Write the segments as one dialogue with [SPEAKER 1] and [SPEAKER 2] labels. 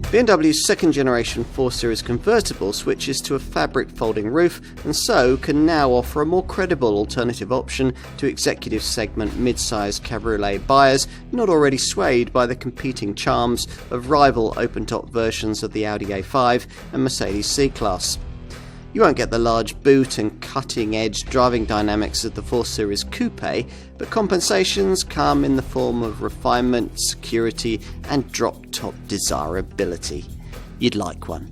[SPEAKER 1] BMW's second generation 4 Series Convertible switches to a fabric folding roof and so can now offer a more credible alternative option to executive segment mid-size cabriolet buyers not already swayed by the competing charms of rival open-top versions of the Audi A5 and Mercedes C-Class. You won't get the large boot and cutting-edge driving dynamics of the 4 Series Coupe, but compensations come in the form of refinement, security and drop-top desirability. You'd like one.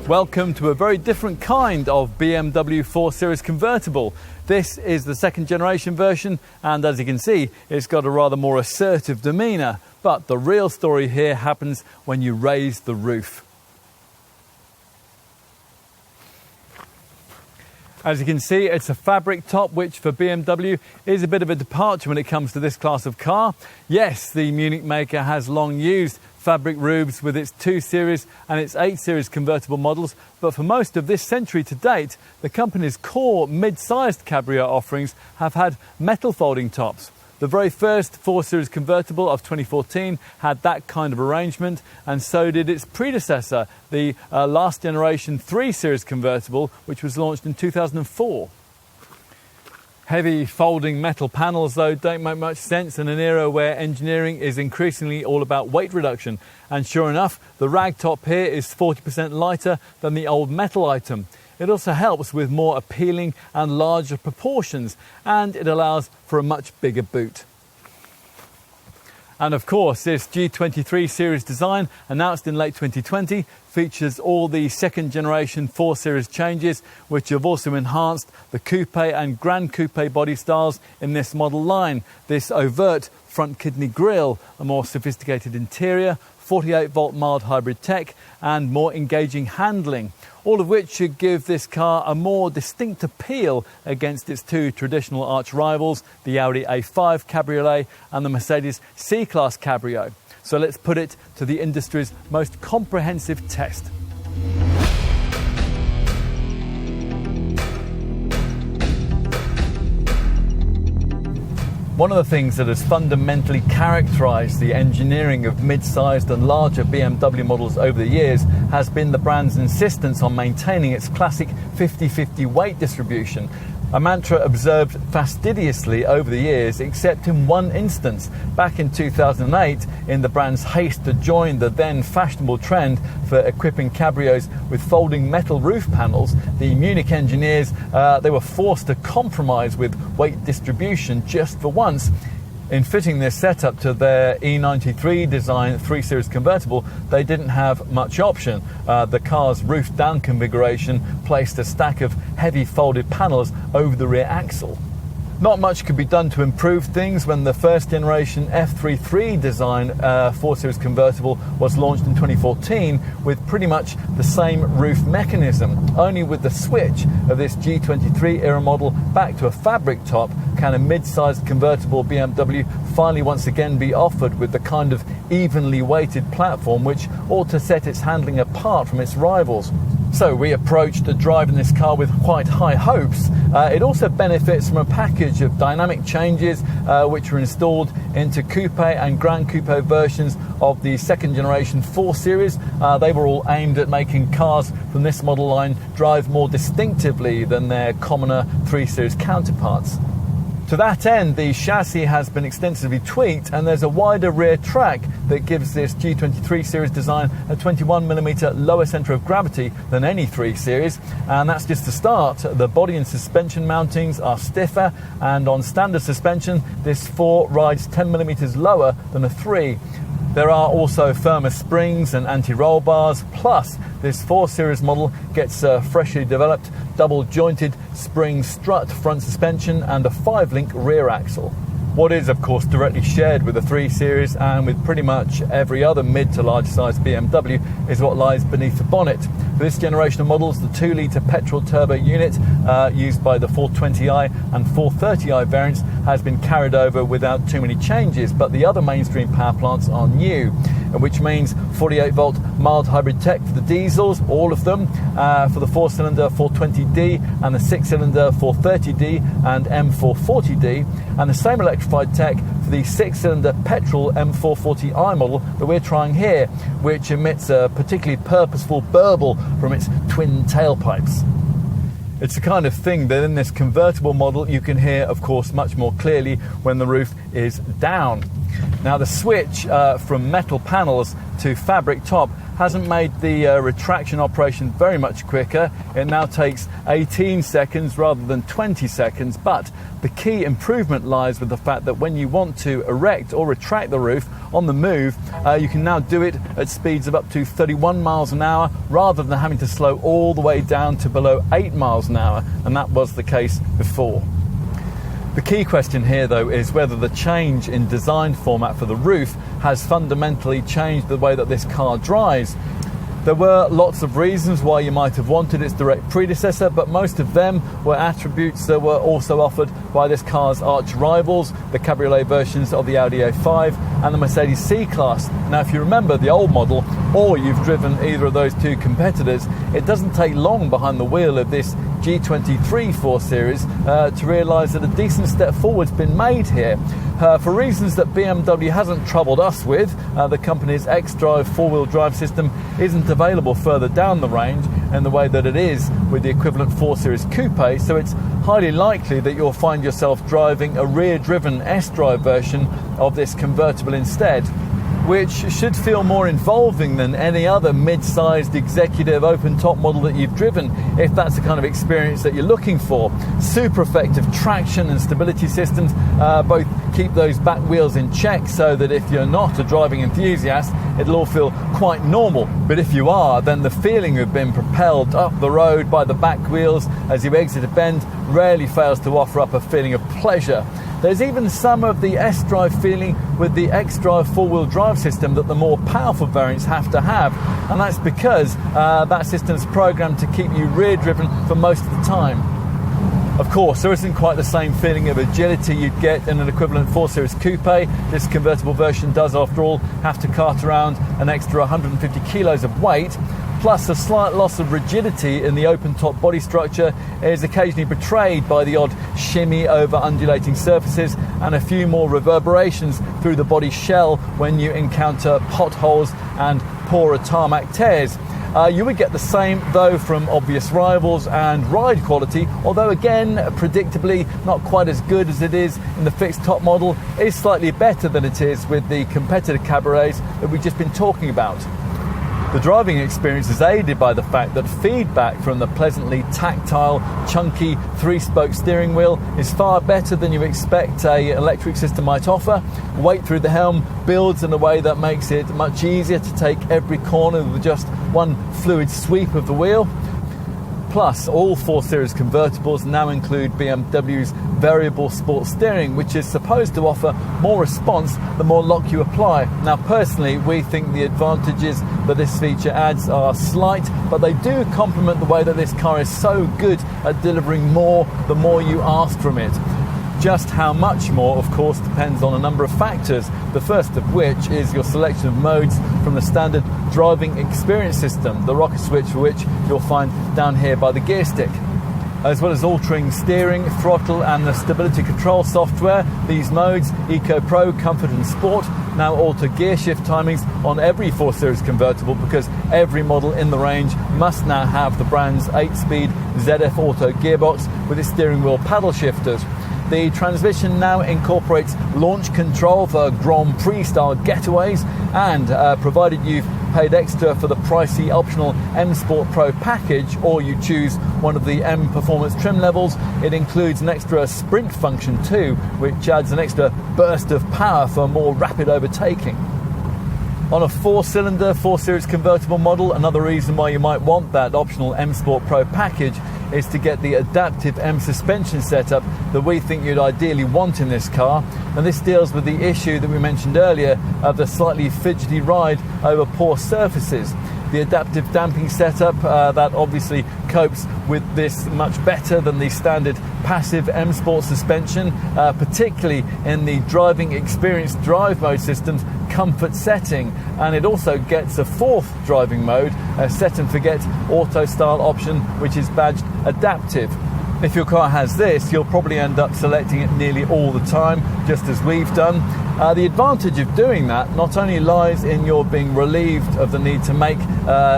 [SPEAKER 2] Welcome to a very different kind of BMW 4 Series Convertible. This is the second generation version, and as you can see, it's got a rather more assertive demeanour. But the real story here happens when you raise the roof. As you can see, it's a fabric top, which for BMW is a bit of a departure when it comes to this class of car. Yes, the Munich maker has long used fabric roofs with its 2 Series and its 8 Series convertible models, but for most of this century to date, the company's core mid-sized cabriolet offerings have had metal folding tops. The very first 4 Series convertible of 2014 had that kind of arrangement, and so did its predecessor, the last generation 3 Series convertible, which was launched in 2004. Heavy folding metal panels, though, don't make much sense in an era where engineering is increasingly all about weight reduction. And sure enough, the rag top here is 40% lighter than the old metal item. It also helps with more appealing and larger proportions, and it allows for a much bigger boot. And of course, this G23 series design, announced in late 2020, features all the second generation 4 Series changes, which have also enhanced the Coupe and Grand Coupe body styles in this model line. This overt front kidney grille, a more sophisticated interior, 48-volt mild hybrid tech and more engaging handling, all of which should give this car a more distinct appeal against its 2 traditional arch rivals, the Audi A5 Cabriolet and the Mercedes C-Class Cabriolet. So let's put it to the industry's most comprehensive test. One of the things that has fundamentally characterised the engineering of mid-sized and larger BMW models over the years has been the brand's insistence on maintaining its classic 50-50 weight distribution, a mantra observed fastidiously over the years, except in one instance. Back in 2008, in the brand's haste to join the then fashionable trend for equipping cabrios with folding metal roof panels, the Munich engineers, they were forced to compromise with weight distribution just for once. In fitting this setup to their E93 design 3 Series convertible, they didn't have much option. The car's roof down configuration placed a stack of heavy folded panels over the rear axle. Not much could be done to improve things when the first generation F33 design 4 Series convertible was launched in 2014 with pretty much the same roof mechanism. Only with the switch of this G23 era model back to a fabric top can a mid-sized convertible BMW finally once again be offered with the kind of evenly weighted platform which ought to set its handling apart from its rivals. So we approached driving this car with quite high hopes. It also benefits from a package of dynamic changes which were installed into Coupe and Grand Coupe versions of the second generation 4 Series. They were all aimed at making cars from this model line drive more distinctively than their commoner 3 Series counterparts. To that end, the chassis has been extensively tweaked and there's a wider rear track that gives this G23 series design a 21mm lower centre of gravity than any 3 Series, and that's just the start. The body and suspension mountings are stiffer, and on standard suspension this 4 rides 10mm lower than a 3. There are also firmer springs and anti-roll bars, plus this 4 Series model gets a freshly developed double-jointed spring strut front suspension and a 5-link rear axle. What is of course directly shared with the 3 Series and with pretty much every other mid to large size BMW is what lies beneath the bonnet. For this generation of models, the 2-litre petrol turbo unit used by the 420i and 430i variants has been carried over without too many changes, but the other mainstream power plants are new. which means 48-volt mild hybrid tech for the diesels, all of them, for the 4-cylinder 420D and the 6-cylinder 430D and M440D, and the same electrified tech for the 6-cylinder petrol M440i model that we're trying here, which emits a particularly purposeful burble from its twin tailpipes. It's the kind of thing that in this convertible model you can hear, of course, much more clearly when the roof is down. Now, the switch from metal panels to fabric top hasn't made the retraction operation very much quicker. It now takes 18 seconds rather than 20 seconds, but the key improvement lies with the fact that when you want to erect or retract the roof on the move, you can now do it at speeds of up to 31 miles an hour rather than having to slow all the way down to below 8 miles an hour, and that was the case before. The key question here, though, is whether the change in design format for the roof has fundamentally changed the way that this car drives. There were lots of reasons why you might have wanted its direct predecessor, but most of them were attributes that were also offered by this car's arch rivals, the cabriolet versions of the Audi A5 and the Mercedes C-Class. Now, if you remember the old model, or you've driven either of those two competitors, it doesn't take long behind the wheel of this G23 4 Series to realise that a decent step forward's been made here. For reasons that BMW hasn't troubled us with, the company's xDrive four-wheel drive system isn't available further down the range in the way that it is with the equivalent 4 Series Coupe, so it's highly likely that you'll find yourself driving a rear-driven S-Drive version of this convertible instead, which should feel more involving than any other mid-sized executive open-top model that you've driven, if that's the kind of experience that you're looking for. Super effective traction and stability systems both keep those back wheels in check, so that if you're not a driving enthusiast, it'll all feel quite normal. But if you are, then the feeling of being propelled up the road by the back wheels as you exit a bend rarely fails to offer up a feeling of pleasure. There's even some of the S-Drive feeling with the xDrive four-wheel drive system that the more powerful variants have to have, and that's because that system's programmed to keep you rear-driven for most of the time. Of course, there isn't quite the same feeling of agility you'd get in an equivalent 4 Series Coupe. This convertible version does, after all, have to cart around an extra 150 kilos of weight, plus a slight loss of rigidity in the open-top body structure is occasionally betrayed by the odd shimmy over undulating surfaces and a few more reverberations through the body shell when you encounter potholes and poorer tarmac tears. You would get the same, though, from obvious rivals, and ride quality, although again, predictably, not quite as good as it is in the fixed top model, is slightly better than it is with the competitor cabriolets that we've just been talking about. The driving experience is aided by the fact that feedback from the pleasantly tactile, chunky 3-spoke steering wheel is far better than you expect an electric system might offer. Weight through the helm builds in a way that makes it much easier to take every corner with just one fluid sweep of the wheel. Plus, all 4 Series convertibles now include BMW's variable sport steering, which is supposed to offer more response the more lock you apply. Now, personally, we think the advantages that this feature adds are slight, but they do complement the way that this car is so good at delivering more the more you ask from it. Just how much more, of course, depends on a number of factors, the first of which is your selection of modes from the standard driving experience system, the rocker switch for which you'll find down here by the gear stick. As well as altering steering, throttle and the stability control software, these modes, Eco Pro, Comfort and Sport, now alter gear shift timings on every 4 Series convertible, because every model in the range must now have the brand's 8-speed ZF Auto gearbox with its steering wheel paddle shifters. The transmission now incorporates launch control for Grand Prix style getaways, and provided you've paid extra for the pricey optional M Sport Pro package, or you choose one of the M Performance trim levels, it includes an extra sprint function too, which adds an extra burst of power for more rapid overtaking. On a 4-cylinder 4 Series convertible model, another reason why you might want that optional M Sport Pro package is to get the adaptive M suspension setup that we think you'd ideally want in this car. And this deals with the issue that we mentioned earlier of the slightly fidgety ride over poor surfaces. The adaptive damping setup that obviously copes with this much better than the standard passive M Sport suspension, particularly in the driving experience drive mode systems comfort setting, and it also gets a fourth driving mode, a set and forget auto style option, which is badged adaptive. If your car has this, you'll probably end up selecting it nearly all the time, just as we've done. The advantage of doing that not only lies in your being relieved of the need to make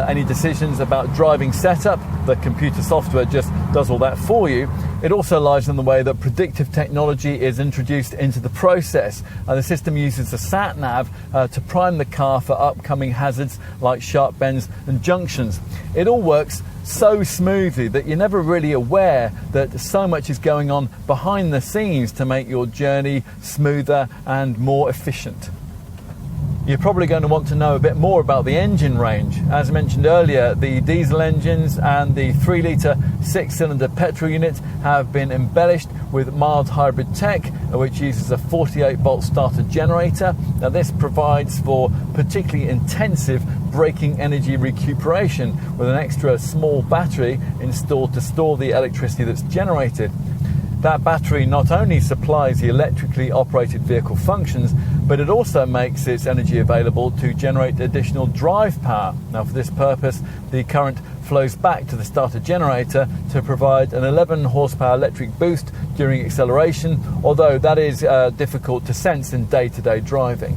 [SPEAKER 2] any decisions about driving setup, the computer software just does all that for you. It also lies in the way that predictive technology is introduced into the process. The system uses a sat-nav to prime the car for upcoming hazards like sharp bends and junctions. It all works so smoothly that you're never really aware that so much is going on behind the scenes to make your journey smoother and more efficient. You're probably going to want to know a bit more about the engine range. As mentioned earlier, the diesel engines and the 3-litre 6-cylinder petrol units have been embellished with mild hybrid tech, which uses a 48-volt starter generator. Now, this provides for particularly intensive braking energy recuperation with an extra small battery installed to store the electricity that's generated. That battery not only supplies the electrically operated vehicle functions, but it also makes its energy available to generate additional drive power. Now, for this purpose, the current flows back to the starter generator to provide an 11 horsepower electric boost during acceleration, although that is difficult to sense in day-to-day driving.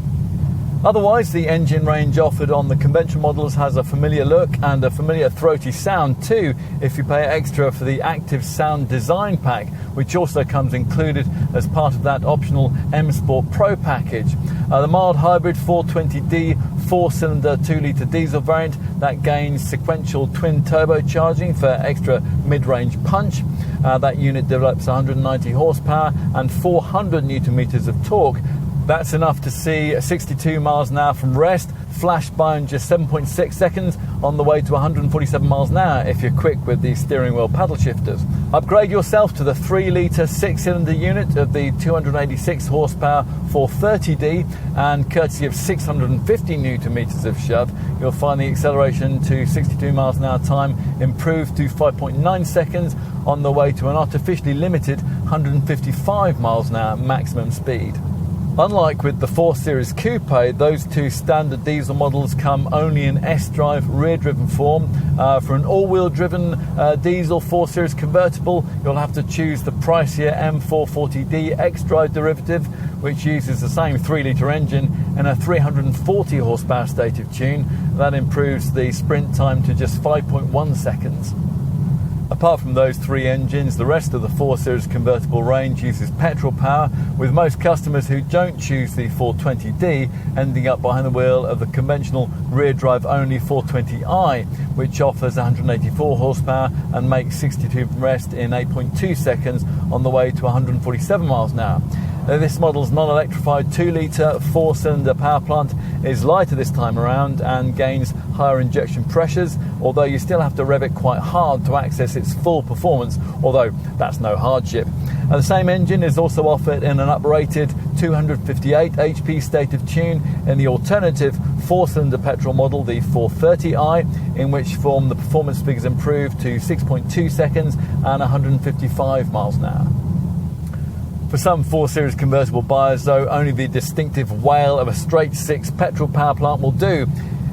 [SPEAKER 2] Otherwise, the engine range offered on the conventional models has a familiar look and a familiar throaty sound too, if you pay extra for the active sound design pack, which also comes included as part of that optional M Sport Pro package. The mild hybrid 420D 4-cylinder 2-litre diesel variant that gains sequential twin turbocharging for extra mid-range punch. That unit develops 190 horsepower and 400 newton meters of torque. That's enough to see 62 miles an hour from rest, flash by in just 7.6 seconds on the way to 147 miles an hour if you're quick with the steering wheel paddle shifters. Upgrade yourself to the 3-litre 6-cylinder unit of the 286 horsepower 430D, and courtesy of 650 newton meters of shove, you'll find the acceleration to 62 miles an hour time improved to 5.9 seconds on the way to an artificially limited 155 miles an hour maximum speed. Unlike with the 4 Series Coupe, those two standard diesel models come only in S-Drive rear-driven form. For an all-wheel driven diesel 4 Series Convertible, you'll have to choose the pricier M440D X-Drive derivative, which uses the same 3-litre engine in a 340 horsepower state of tune. That improves the sprint time to just 5.1 seconds. Apart from those three engines, the rest of the 4 Series Convertible range uses petrol power, with most customers who don't choose the 420D ending up behind the wheel of the conventional rear-drive only 420i, which offers 184 horsepower and makes 62 rest in 8.2 seconds on the way to 147 miles an hour. This model's non-electrified 2-litre 4-cylinder power plant is lighter this time around and gains higher injection pressures, although you still have to rev it quite hard to access its full performance, although that's no hardship. The same engine is also offered in an uprated 258 HP state of tune in the alternative 4-cylinder petrol model, the 430i, in which form the performance figures improved to 6.2 seconds and 155 miles an hour. For some 4 Series Convertible buyers, though, only the distinctive wail of a straight 6 petrol power plant will do.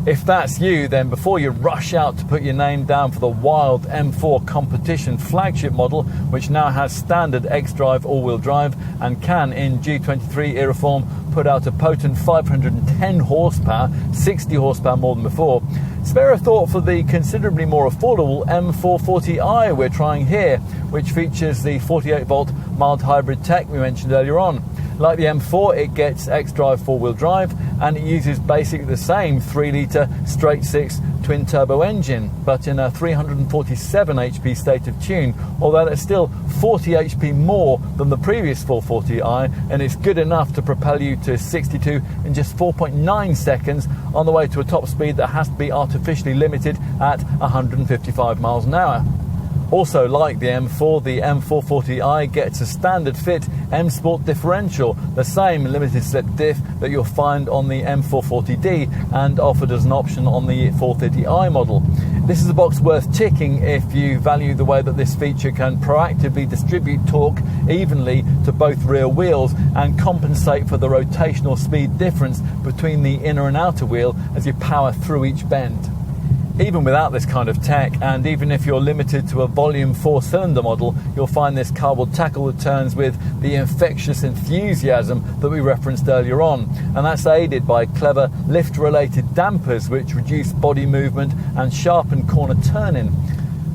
[SPEAKER 2] If that's you, then before you rush out to put your name down for the wild M4 competition flagship model, which now has standard X-Drive all-wheel drive and can, in G23 era form, put out a potent 510 horsepower, 60 horsepower more than before, spare a thought for the considerably more affordable M440i we're trying here, which features the 48-volt mild hybrid tech we mentioned earlier on. Like the M4, it gets X-Drive 4-wheel drive, and it uses basically the same 3-litre straight 6 twin-turbo engine, but in a 347 HP state of tune, although that's still 40 HP more than the previous 440i, and it's good enough to propel you to 62 in just 4.9 seconds on the way to a top speed that has to be artificially limited at 155 miles an hour. Also, like the M4, the M440i gets a standard fit M Sport differential, the same limited slip diff that you'll find on the M440D and offered as an option on the 430i model. This is a box worth ticking if you value the way that this feature can proactively distribute torque evenly to both rear wheels and compensate for the rotational speed difference between the inner and outer wheel as you power through each bend. Even without this kind of tech, and even if you're limited to a volume 4-cylinder model, you'll find this car will tackle the turns with the infectious enthusiasm that we referenced earlier on, and that's aided by clever lift-related dampers which reduce body movement and sharpen corner turning.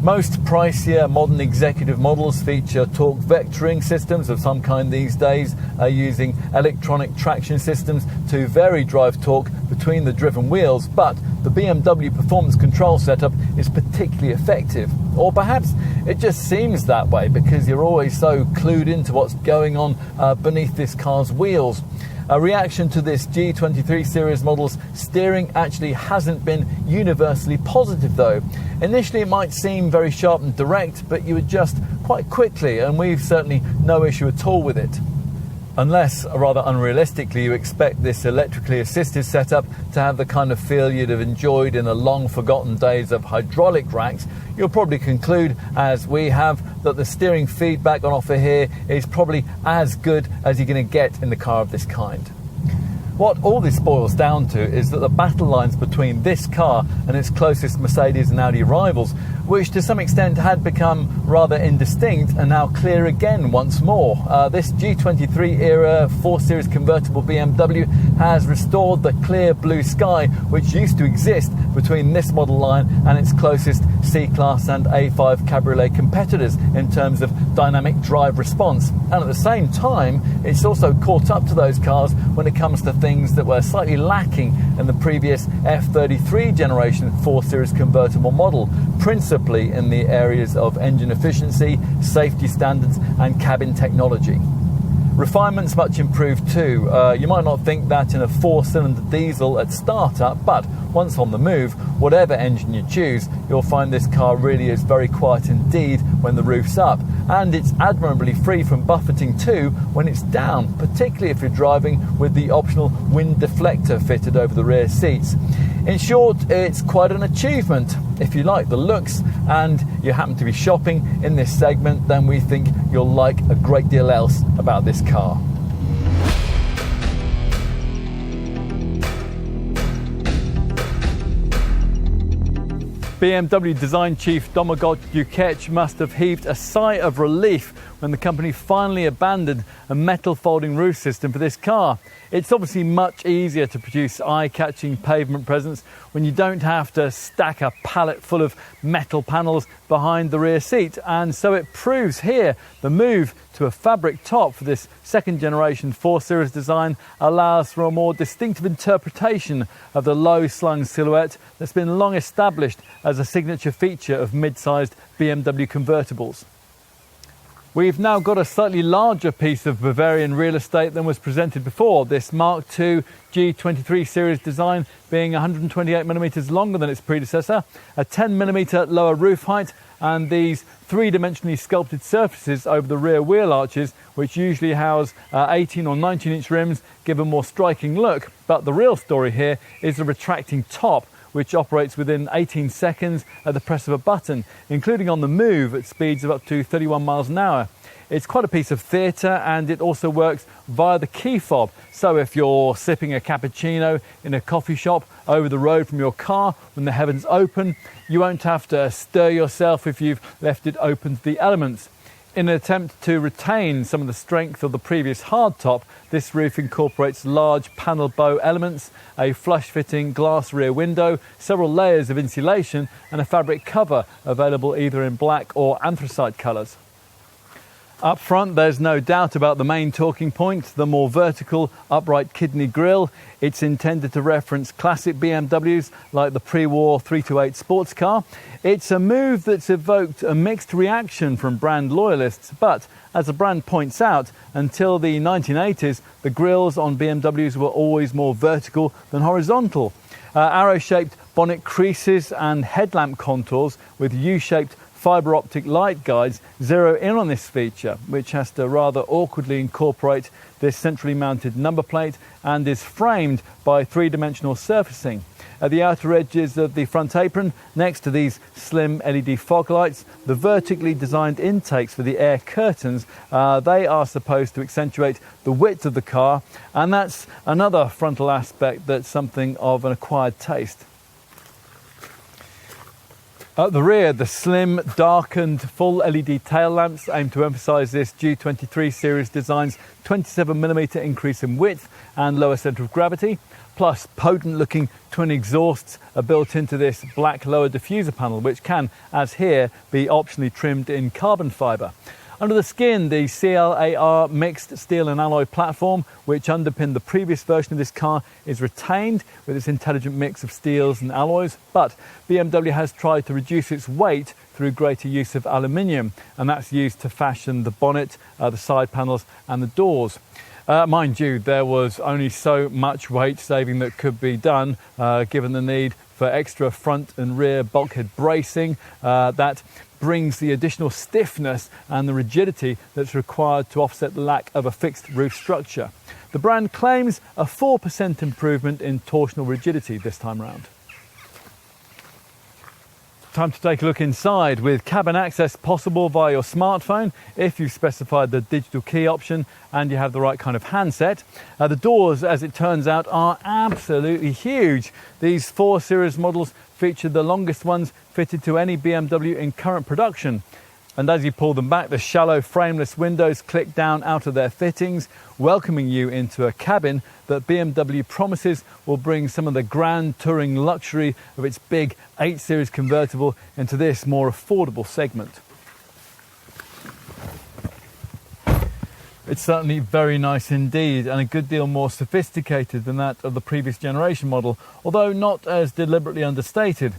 [SPEAKER 2] Most pricier modern executive models feature torque vectoring systems of some kind these days, using electronic traction systems to vary drive torque between the driven wheels, but the BMW performance control setup is particularly effective. Or perhaps it just seems that way because you're always so clued into what's going on beneath this car's wheels. A reaction to this G23 series model's steering actually hasn't been universally positive though. Initially it might seem very sharp and direct, but you adjust quite quickly, and we've certainly no issue at all with it. Unless, rather unrealistically, you expect this electrically assisted setup to have the kind of feel you'd have enjoyed in the long forgotten days of hydraulic racks, you'll probably conclude, as we have, that the steering feedback on offer here is probably as good as you're going to get in the car of this kind. What all this boils down to is that the battle lines between this car and its closest Mercedes and Audi rivals, which to some extent had become rather indistinct, are now clear again once more. This G23 era 4 Series convertible BMW has restored the clear blue sky which used to exist between this model line and its closest C-Class and A5 Cabriolet competitors in terms of dynamic drive response. And at the same time, it's also caught up to those cars when it comes to things that were slightly lacking in the previous F33 generation 4 Series convertible model, principally in the areas of engine efficiency, safety standards and cabin technology. Refinement's much improved too. You might not think that in a 4-cylinder diesel at startup, but once on the move, whatever engine you choose, you'll find this car really is very quiet indeed when the roof's up, and it's admirably free from buffeting too when it's down, particularly if you're driving with the optional wind deflector fitted over the rear seats. In short, it's quite an achievement. If you like the looks and you happen to be shopping in this segment, then we think you'll like a great deal else about this car. BMW design chief Domagoj Dukic must have heaved a sigh of relief when the company finally abandoned a metal folding roof system for this car. It's obviously much easier to produce eye-catching pavement presence when you don't have to stack a pallet full of metal panels behind the rear seat, and so it proves here the move to a fabric top for this second generation 4 Series design allows for a more distinctive interpretation of the low slung silhouette that's been long established as a signature feature of mid-sized BMW convertibles. We've now got a slightly larger piece of Bavarian real estate than was presented before, this Mark II G23 series design being 128mm longer than its predecessor, a 10mm lower roof height, and these three-dimensionally sculpted surfaces over the rear wheel arches, which usually house 18 or 19-inch rims, give a more striking look. But the real story here is the retracting top, which operates within 18 seconds at the press of a button, including on the move at speeds of up to 31 miles an hour. It's quite a piece of theatre, and it also works via the key fob. So if you're sipping a cappuccino in a coffee shop over the road from your car when the heavens open, you won't have to stir yourself if you've left it open to the elements. In an attempt to retain some of the strength of the previous hardtop, this roof incorporates large panel bow elements, a flush-fitting glass rear window, several layers of insulation and a fabric cover available either in black or anthracite colours. Up front, there's no doubt about the main talking point, the more vertical upright kidney grille. It's intended to reference classic BMWs like the pre-war 328 sports car. It's a move that's evoked a mixed reaction from brand loyalists, but as the brand points out, until the 1980s, the grilles on BMWs were always more vertical than horizontal. Arrow-shaped bonnet creases and headlamp contours with U-shaped fibre optic light guides zero in on this feature, which has to rather awkwardly incorporate this centrally mounted number plate and is framed by three-dimensional surfacing. At the outer edges of the front apron, next to these slim LED fog lights, the vertically designed intakes for the air curtains, they are supposed to accentuate the width of the car, and that's another frontal aspect that's something of an acquired taste. At the rear, the slim, darkened, full LED tail lamps aim to emphasise this G23 series design's 27mm increase in width and lower centre of gravity, plus potent-looking twin exhausts are built into this black lower diffuser panel, which can, as here, be optionally trimmed in carbon fibre. Under the skin, the CLAR mixed steel and alloy platform, which underpinned the previous version of this car, is retained with its intelligent mix of steels and alloys, but BMW has tried to reduce its weight through greater use of aluminium, and that's used to fashion the bonnet, the side panels and the doors. Mind you, there was only so much weight saving that could be done, given the need for extra front and rear bulkhead bracing that brings the additional stiffness and the rigidity that's required to offset the lack of a fixed roof structure. The brand claims a 4% improvement in torsional rigidity this time round. Time to take a look inside, with cabin access possible via your smartphone if you've specified the digital key option and you have the right kind of handset. The doors, as it turns out, are absolutely huge. These 4 Series models feature the longest ones fitted to any BMW in current production. And as you pull them back, the shallow frameless windows click down out of their fittings, welcoming you into a cabin that BMW promises will bring some of the grand touring luxury of its big 8 Series convertible into this more affordable segment. It's certainly very nice indeed, and a good deal more sophisticated than that of the previous generation model, although not as deliberately understated.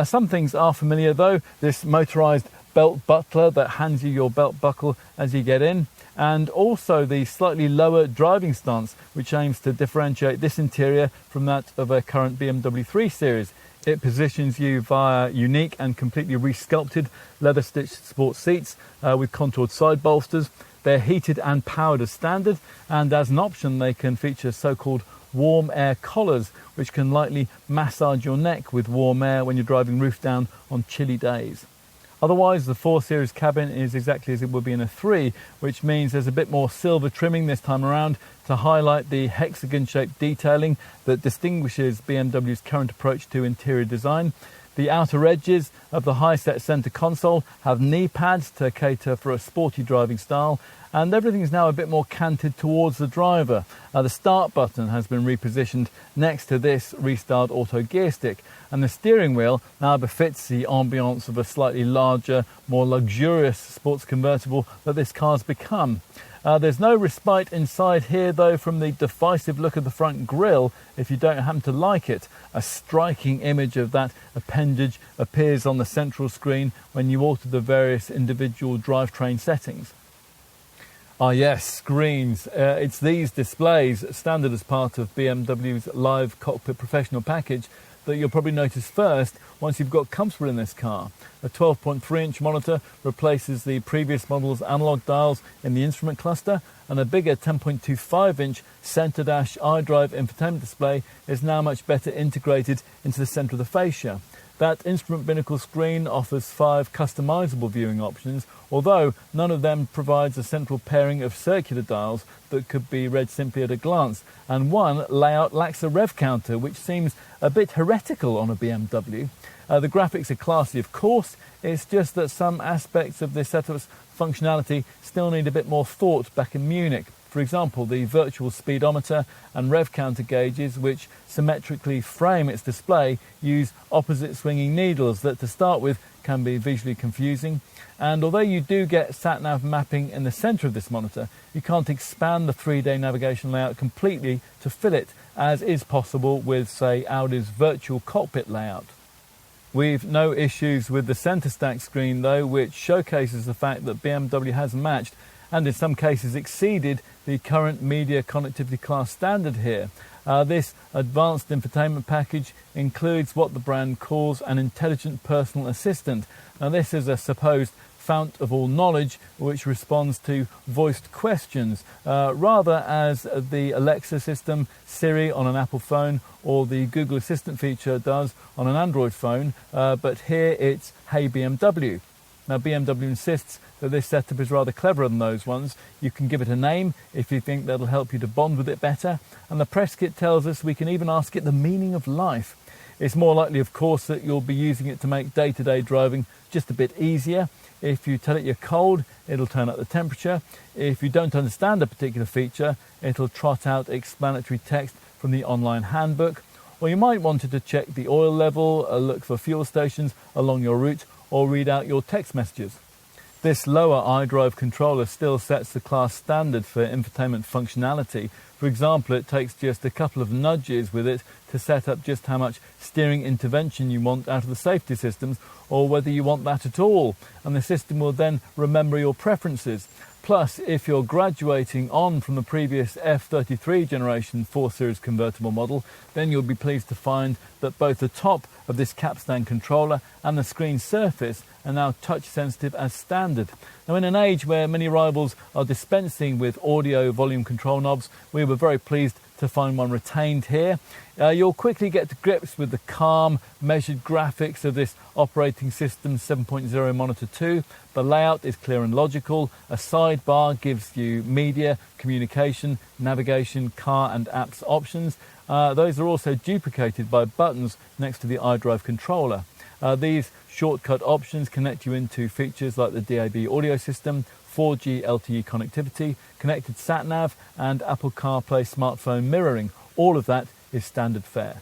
[SPEAKER 2] Some things are familiar though: this motorised belt buckler that hands you your belt buckle as you get in, and also the slightly lower driving stance, which aims to differentiate this interior from that of a current BMW 3 Series. It positions you via unique and completely resculpted leather-stitched sports seats with contoured side bolsters. They're heated and powered as standard, and as an option they can feature so-called warm air collars, which can lightly massage your neck with warm air when you're driving roof down on chilly days. Otherwise, the 4 Series cabin is exactly as it would be in a 3, which means there's a bit more silver trimming this time around to highlight the hexagon-shaped detailing that distinguishes BMW's current approach to interior design. The outer edges of the high-set centre console have knee pads to cater for a sporty driving style, and everything is now a bit more canted towards the driver. The start button has been repositioned next to this restyled auto gear stick, and the steering wheel now befits the ambience of a slightly larger, more luxurious sports convertible that this car's become. There's no respite inside here though from the divisive look of the front grille if you don't happen to like it. A striking image of that appendage appears on the central screen when you alter the various individual drivetrain settings. Ah yes, screens. It's these displays, standard as part of BMW's Live Cockpit Professional package, that you'll probably notice first once you've got comfortable in this car. A 12.3-inch monitor replaces the previous model's analog dials in the instrument cluster, and a bigger 10.25-inch centre dash iDrive infotainment display is now much better integrated into the centre of the fascia. That instrument binnacle screen offers 5 customisable viewing options, although none of them provides a central pairing of circular dials that could be read simply at a glance, and one layout lacks a rev counter, which seems a bit heretical on a BMW. The graphics are classy, of course. It's just that some aspects of this setup's functionality still need a bit more thought back in Munich. For example, the virtual speedometer and rev counter gauges, which symmetrically frame its display, use opposite swinging needles that, to start with, can be visually confusing. And although you do get sat-nav mapping in the centre of this monitor, you can't expand the 3-day navigation layout completely to fill it, as is possible with, say, Audi's virtual cockpit layout. We've no issues with the centre stack screen though, which showcases the fact that BMW has matched, and in some cases exceeded, the current media connectivity class standard here. This advanced infotainment package includes what the brand calls an intelligent personal assistant. Now this is a supposed fount of all knowledge, which responds to voiced questions, rather as the Alexa system, Siri on an Apple phone, or the Google Assistant feature does on an Android phone, but here it's Hey BMW. Now BMW insists that this setup is rather cleverer than those ones. You can give it a name if you think that'll help you to bond with it better, and the press kit tells us we can even ask it the meaning of life. It's more likely, of course, that you'll be using it to make day-to-day driving just a bit easier. If you tell it you're cold, it'll turn up the temperature. If you don't understand a particular feature, it'll trot out explanatory text from the online handbook. Or you might want it to check the oil level, look for fuel stations along your route, or read out your text messages. This lower iDrive controller still sets the class standard for infotainment functionality. For example, it takes just a couple of nudges with it to set up just how much steering intervention you want out of the safety systems, or whether you want that at all, and the system will then remember your preferences. Plus, if you're graduating on from the previous F33 generation 4 Series convertible model, then you'll be pleased to find that both the top of this capstan controller and the screen surface are now touch sensitive as standard. Now, in an age where many rivals are dispensing with audio volume control knobs, we were very pleased to find one retained here. You'll quickly get to grips with the calm, measured graphics of this operating system 7.0 Monitor 2. The layout is clear and logical. A sidebar gives you media, communication, navigation, car and apps options. Those are also duplicated by buttons next to the iDrive controller. These shortcut options connect you into features like the DAB audio system, 4G LTE connectivity, connected sat-nav and Apple CarPlay smartphone mirroring. All of that is standard fare.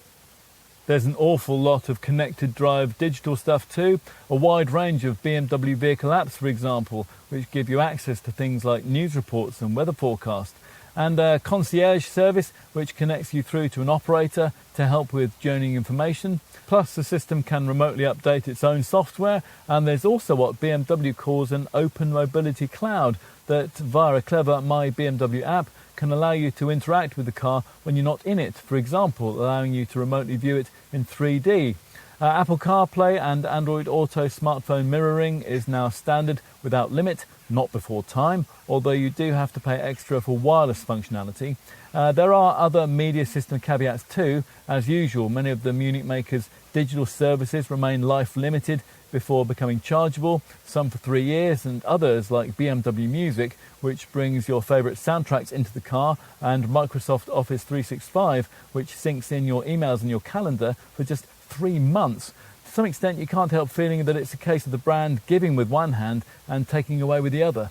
[SPEAKER 2] There's an awful lot of connected drive digital stuff too, a wide range of BMW vehicle apps, for example, which give you access to things like news reports and weather forecast, and a concierge service which connects you through to an operator to help with journeying information. Plus, the system can remotely update its own software, and there's also what BMW calls an open mobility cloud that, via a clever My BMW app, can allow you to interact with the car when you're not in it, for example, allowing you to remotely view it in 3D. Apple CarPlay and Android Auto smartphone mirroring is now standard without limit, not before time, although you do have to pay extra for wireless functionality. There are other media system caveats too. As usual, many of the Munich makers' digital services remain life limited before becoming chargeable, some for 3 years, and others like BMW Music, which brings your favourite soundtracks into the car, and Microsoft Office 365, which syncs in your emails and your calendar for just 3 months. To some extent, you can't help feeling that it's a case of the brand giving with one hand and taking away with the other.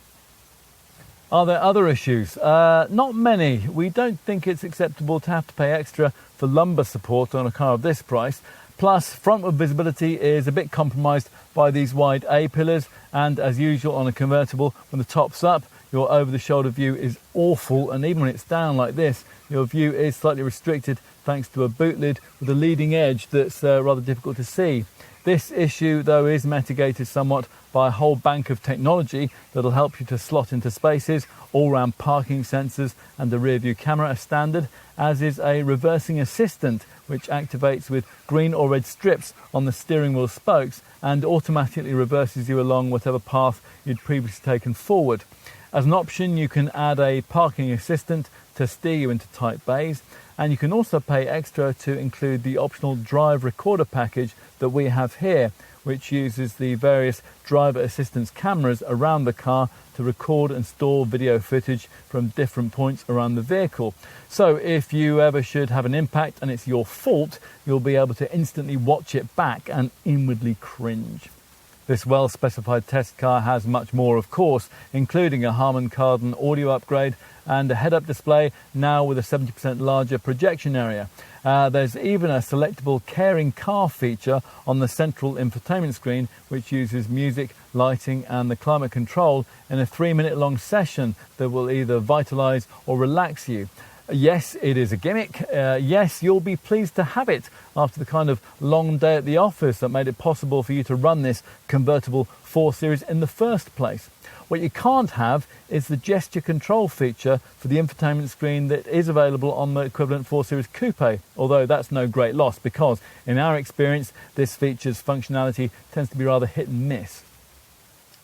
[SPEAKER 2] Are there other issues? Not many. We don't think it's acceptable to have to pay extra for lumbar support on a car of this price. Plus, frontward visibility is a bit compromised by these wide A-pillars, and as usual on a convertible, when the top's up, your over-the-shoulder view is awful, and even when it's down like this, your view is slightly restricted thanks to a boot lid with a leading edge that's rather difficult to see. This issue, though, is mitigated somewhat by a whole bank of technology that'll help you to slot into spaces, all-round parking sensors and a rear-view camera are standard, as is a reversing assistant which activates with green or red strips on the steering wheel spokes and automatically reverses you along whatever path you'd previously taken forward. As an option, you can add a parking assistant to steer you into tight bays, and you can also pay extra to include the optional drive recorder package that we have here, which uses the various driver assistance cameras around the car to record and store video footage from different points around the vehicle. So if you ever should have an impact and it's your fault, you'll be able to instantly watch it back and inwardly cringe. This well-specified test car has much more, of course, including a Harman Kardon audio upgrade and a head-up display, now with a 70% larger projection area. There's even a selectable caring car feature on the central infotainment screen, which uses music, lighting and the climate control in a 3-minute-long session that will either vitalise or relax you. Yes, it is a gimmick. Yes, you'll be pleased to have it after the kind of long day at the office that made it possible for you to run this convertible 4 Series in the first place. What you can't have is the gesture control feature for the infotainment screen that is available on the equivalent 4 Series Coupe, although that's no great loss because, in our experience, this feature's functionality tends to be rather hit and miss.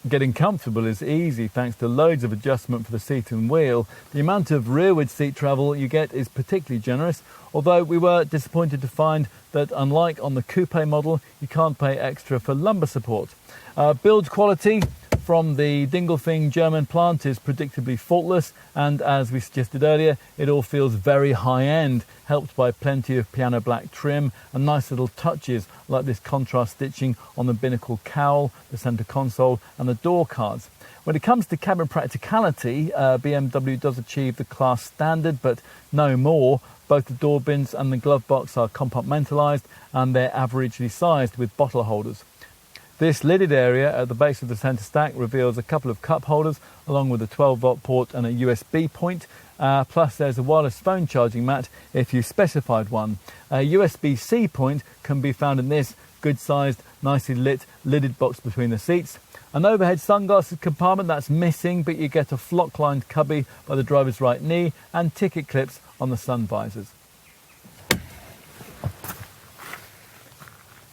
[SPEAKER 2] Getting comfortable is easy thanks to loads of adjustment for the seat and wheel. The amount of rearward seat travel you get is particularly generous, although we were disappointed to find that unlike on the coupe model, you can't pay extra for lumbar support. Build quality from the Dingolfing German plant is predictably faultless, and as we suggested earlier, it all feels very high-end, helped by plenty of piano black trim and nice little touches like this contrast stitching on the binnacle cowl, the centre console and the door cards. When it comes to cabin practicality, BMW does achieve the class standard, but no more. Both the door bins and the glove box are compartmentalised, and they're averagely sized with bottle holders. This lidded area at the base of the centre stack reveals a couple of cup holders along with a 12-volt port and a USB point, plus there's a wireless phone charging mat if you specified one. A USB-C point can be found in this good-sized, nicely lit, lidded box between the seats. An overhead sunglasses compartment that's missing, but you get a flock-lined cubby by the driver's right knee and ticket clips on the sun visors.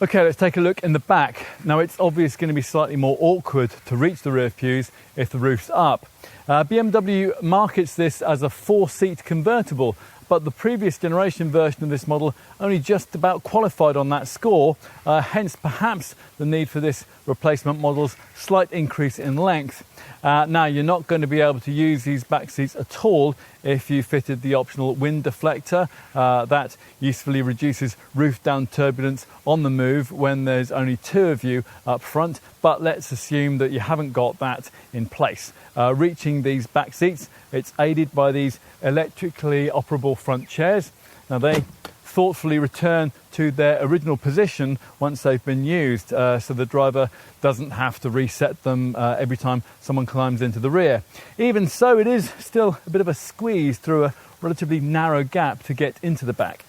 [SPEAKER 2] Okay, let's take a look in the back. Now it's obvious going to be slightly more awkward to reach the rear fuse if the roof's up. BMW markets this as a 4-seat convertible, but the previous generation version of this model only just about qualified on that score, hence perhaps the need for this replacement model's slight increase in length. Now you're not going to be able to use these back seats at all if you fitted the optional wind deflector. That usefully reduces roof down turbulence on the move when there's only 2 of you up front, but let's assume that you haven't got that in place. Reaching these back seats, it's aided by these electrically operable front chairs. Now they thoughtfully return to their original position once they've been used, so the driver doesn't have to reset them every time someone climbs into the rear. Even so, it is still a bit of a squeeze through a relatively narrow gap to get into the back.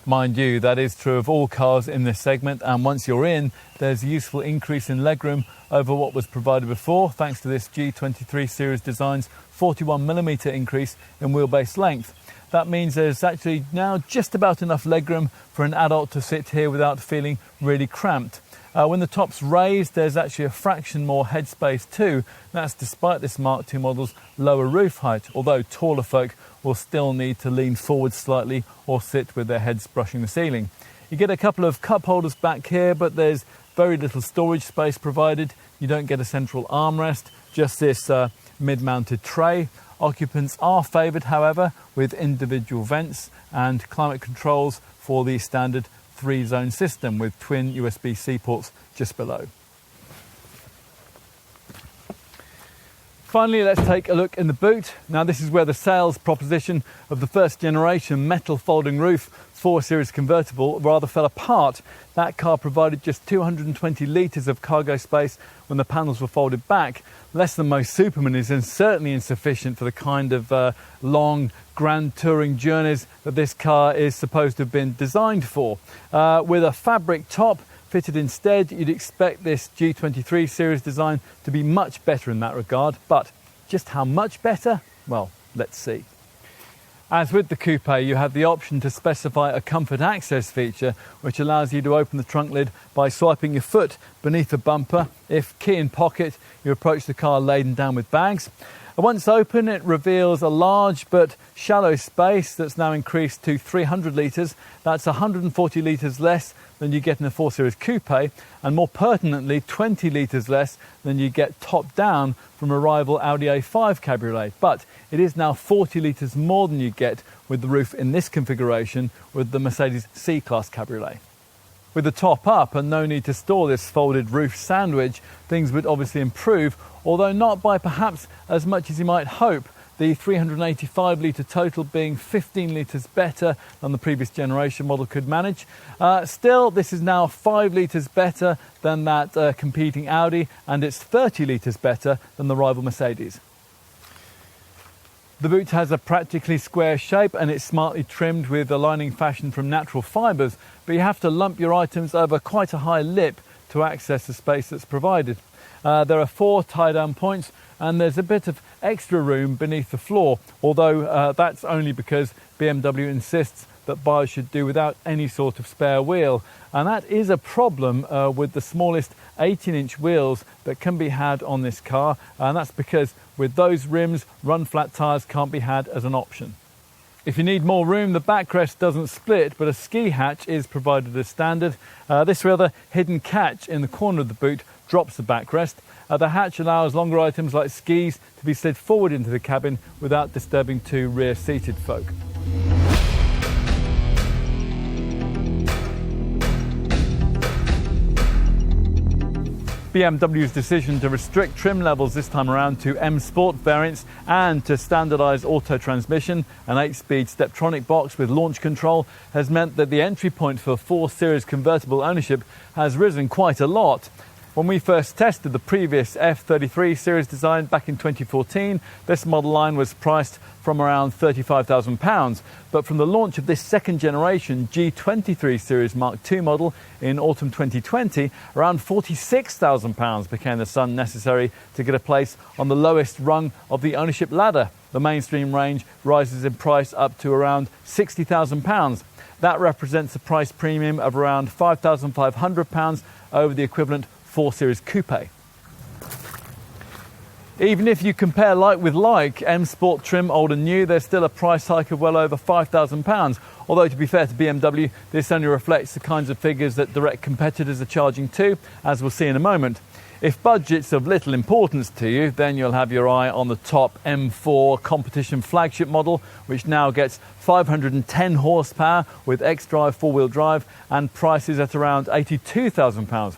[SPEAKER 2] Mind you, that is true of all cars in this segment, and once you're in, there's a useful increase in legroom over what was provided before, thanks to this G23 series design's 41mm increase in wheelbase length. That means there's actually now just about enough legroom for an adult to sit here without feeling really cramped. When the top's raised, there's actually a fraction more headspace too. That's despite this Mark II model's lower roof height, although taller folk will still need to lean forward slightly or sit with their heads brushing the ceiling. You get a couple of cup holders back here, but there's very little storage space provided. You don't get a central armrest, just this mid-mounted tray. Occupants are favoured, however, with individual vents and climate controls for the standard 3-zone system with twin USB-C ports just below. Finally, let's take a look in the boot. Now this is where the sales proposition of the first generation metal folding roof 4 Series Convertible rather fell apart. That car provided just 220 litres of cargo space when the panels were folded back. Less than most Superman is, and certainly insufficient for the kind of long grand touring journeys that this car is supposed to have been designed for. With a fabric top fitted instead, you'd expect this G23 series design to be much better in that regard, but just how much better? Well, let's see. As with the coupe, you have the option to specify a comfort access feature, which allows you to open the trunk lid by swiping your foot beneath the bumper. If key in pocket, you approach the car laden down with bags. Once open, it reveals a large but shallow space that's now increased to 300 litres. That's 140 litres less than you get in a 4 Series Coupe, and more pertinently 20 litres less than you get top down from a rival Audi A5 Cabriolet. But it is now 40 litres more than you get with the roof in this configuration with the Mercedes C-Class Cabriolet. With the top up and no need to store this folded roof sandwich, things would obviously improve, although not by perhaps as much as you might hope. The 385 litre total being 15 litres better than the previous generation model could manage. Still, this is now 5 litres better than that competing Audi, and it's 30 litres better than the rival Mercedes. The boot has a practically square shape and it's smartly trimmed with a lining fashioned from natural fibres, but you have to lump your items over quite a high lip to access the space that's provided. There are 4 tie-down points and there's a bit of extra room beneath the floor, although that's only because BMW insists that buyers should do without any sort of spare wheel. And that is a problem with the smallest 18-inch wheels that can be had on this car, and that's because with those rims, run flat tyres can't be had as an option. If you need more room, the backrest doesn't split, but a ski hatch is provided as standard. This rather hidden catch in the corner of the boot drops the backrest. The hatch allows longer items like skis to be slid forward into the cabin without disturbing two rear-seated folk. BMW's decision to restrict trim levels this time around to M Sport variants and to standardise auto transmission, an 8-speed Steptronic box with launch control, has meant that the entry point for 4 Series convertible ownership has risen quite a lot. When we first tested the previous F33 series design back in 2014, this model line was priced from around £35,000. But from the launch of this second generation G23 series Mark II model in autumn 2020, around £46,000 became the sum necessary to get a place on the lowest rung of the ownership ladder. The mainstream range rises in price up to around £60,000. That represents a price premium of around £5,500 over the equivalent 4 Series Coupe. Even if you compare like with like, M Sport trim old and new, there's still a price hike of well over £5,000. Although to be fair to BMW, this only reflects the kinds of figures that direct competitors are charging too, as we'll see in a moment. If budget's of little importance to you, then you'll have your eye on the top M4 competition flagship model, which now gets 510 horsepower with xDrive four-wheel drive and prices at around £82,000.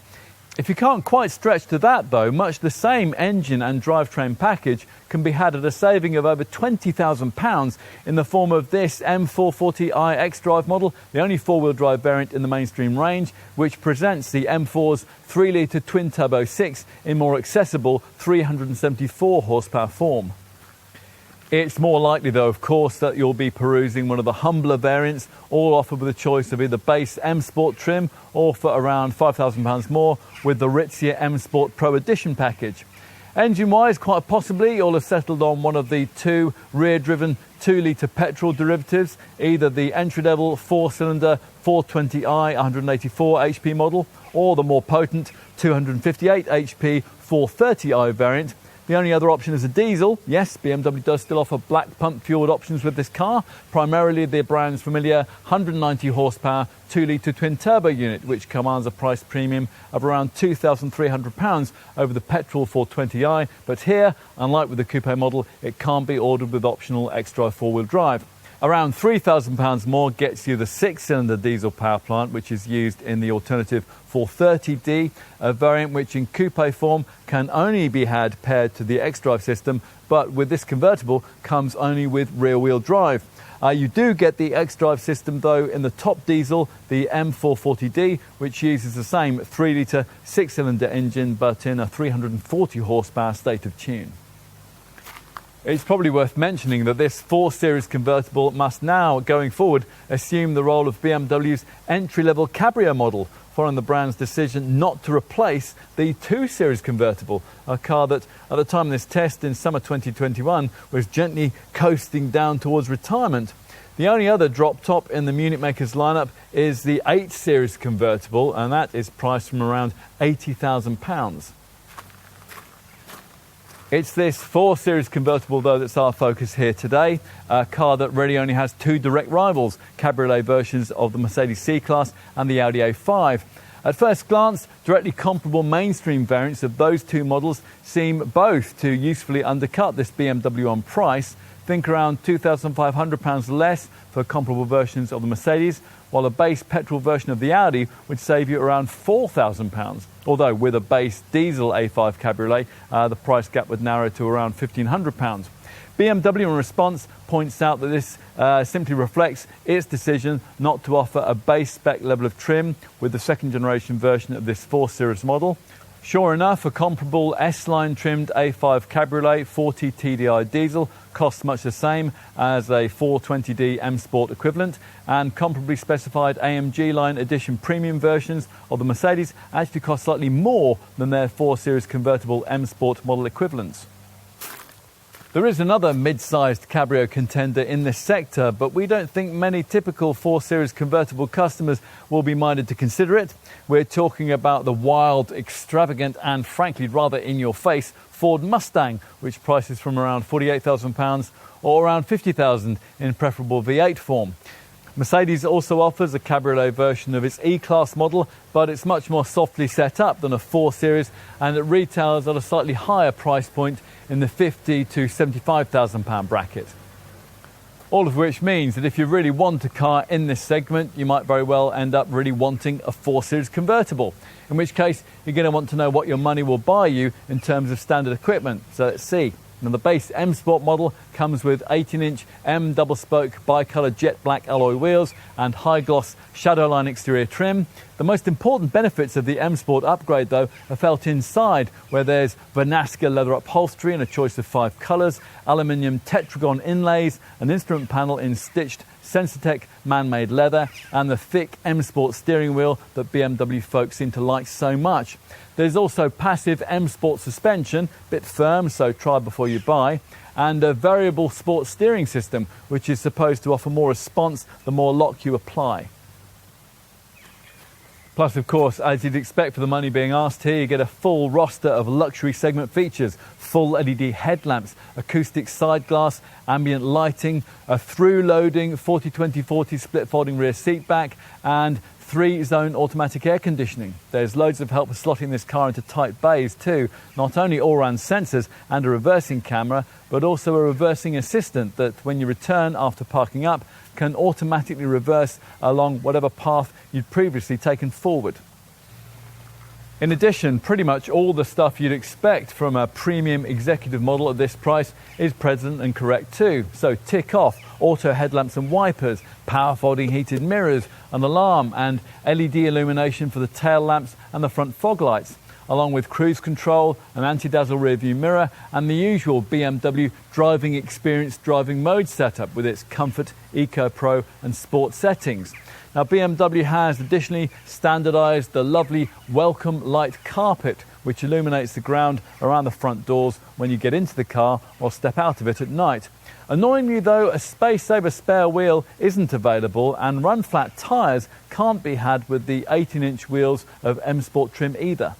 [SPEAKER 2] If you can't quite stretch to that though, much the same engine and drivetrain package can be had at a saving of over £20,000 in the form of this M440i xDrive model, the only four-wheel drive variant in the mainstream range, which presents the M4's 3-litre twin-turbo 6 in more accessible 374 horsepower form. It's more likely though, of course, that you'll be perusing one of the humbler variants, all offered with a choice of either base M Sport trim or for around £5,000 more with the ritzier M Sport Pro Edition package. Engine-wise, quite possibly you'll have settled on one of the two rear-driven 2-litre petrol derivatives, either the entry-level 4-cylinder 420i 184 HP model or the more potent 258 HP 430i variant. The only other option is a diesel. Yes, BMW does still offer black pump fueled options with this car, primarily the brand's familiar 190 horsepower 2-litre twin-turbo unit, which commands a price premium of around £2,300 over the petrol 420i. But here, unlike with the coupe model, it can't be ordered with optional xDrive four-wheel drive. Around £3,000 more gets you the 6-cylinder diesel power plant, which is used in the alternative 430D, a variant which in coupe form can only be had paired to the xDrive system, but with this convertible comes only with rear-wheel drive. You do get the xDrive system though in the top diesel, the M440D, which uses the same 3-litre 6-cylinder engine but in a 340 horsepower state of tune. It's probably worth mentioning that this 4 Series convertible must now, going forward, assume the role of BMW's entry-level Cabrio model, following the brand's decision not to replace the 2 Series convertible, a car that, at the time of this test in summer 2021, was gently coasting down towards retirement. The only other drop top in the Munich makers lineup is the 8 Series convertible, and that is priced from around £80,000. It's this 4 Series convertible though that's our focus here today, a car that really only has two direct rivals, cabriolet versions of the Mercedes C-Class and the Audi A5. At first glance, directly comparable mainstream variants of those two models seem both to usefully undercut this BMW on price. Think around £2,500 less for comparable versions of the Mercedes, while a base petrol version of the Audi would save you around £4,000. Although with a base diesel A5 Cabriolet, the price gap would narrow to around £1,500. BMW in response points out that this simply reflects its decision not to offer a base spec level of trim with the second generation version of this 4 Series model. Sure enough, a comparable S-line trimmed A5 Cabriolet 40 TDI diesel costs much the same as a 420D M Sport equivalent, and comparably specified AMG line edition premium versions of the Mercedes actually cost slightly more than their 4 Series convertible M Sport model equivalents. There is another mid-sized cabrio contender in this sector, but we don't think many typical 4 Series convertible customers will be minded to consider it. We're talking about the wild, extravagant and frankly rather in-your-face Ford Mustang, which prices from around £48,000 or around £50,000 in preferable V8 form. Mercedes also offers a cabriolet version of its E-Class model, but it's much more softly set up than a 4 Series, and it retails at a slightly higher price point in the £50,000 to £75,000 bracket. All of which means that if you really want a car in this segment, you might very well end up really wanting a 4 Series convertible, in which case you're going to want to know what your money will buy you in terms of standard equipment. So let's see. Now, the base M Sport model comes with 18-inch M double-spoke bi-colour jet black alloy wheels and high-gloss shadowline exterior trim. The most important benefits of the M Sport upgrade, though, are felt inside, where there's Vernasca leather upholstery in a choice of 5 colours, aluminium tetragon inlays, an instrument panel in stitched Sensitech man-made leather, and the thick M Sport steering wheel that BMW folks seem to like so much. There's also passive M Sport suspension, bit firm, so try before you buy, and a variable sport steering system, which is supposed to offer more response the more lock you apply. Plus, of course, as you'd expect for the money being asked here, you get a full roster of luxury segment features: full LED headlamps, acoustic side glass, ambient lighting, a through-loading 40-20-40 split-folding rear seat back, and 3-zone automatic air conditioning. There's loads of help for slotting this car into tight bays too. Not only all-round sensors and a reversing camera, but also a reversing assistant that, when you return after parking up, can automatically reverse along whatever path you'd previously taken forward. In addition, pretty much all the stuff you'd expect from a premium executive model at this price is present and correct too. So tick off auto headlamps and wipers, power folding heated mirrors, an alarm and LED illumination for the tail lamps and the front fog lights, along with cruise control, an anti-dazzle rear view mirror and the usual BMW driving experience driving mode setup with its Comfort, Eco Pro and Sport settings. Now, BMW has additionally standardised the lovely welcome light carpet, which illuminates the ground around the front doors when you get into the car or step out of it at night. Annoyingly though, a space-saver spare wheel isn't available, and run-flat tyres can't be had with the 18-inch wheels of M Sport trim either.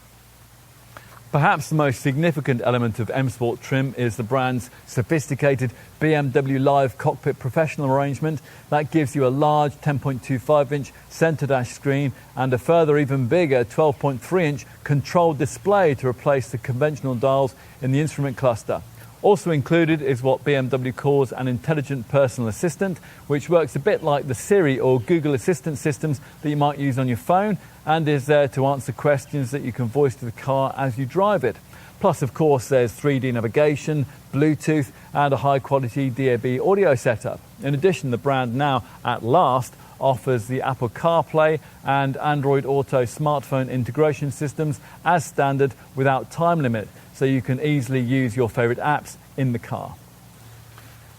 [SPEAKER 2] Perhaps the most significant element of M Sport trim is the brand's sophisticated BMW Live Cockpit Professional arrangement. That gives you a large 10.25-inch centre dash screen and a further even bigger 12.3-inch control display to replace the conventional dials in the instrument cluster. Also included is what BMW calls an intelligent personal assistant, which works a bit like the Siri or Google Assistant systems that you might use on your phone, and is there to answer questions that you can voice to the car as you drive it. Plus, of course, there's 3D navigation, Bluetooth and a high-quality DAB audio setup. In addition, the brand now, at last, offers the Apple CarPlay and Android Auto smartphone integration systems as standard without time limit, so you can easily use your favourite apps in the car.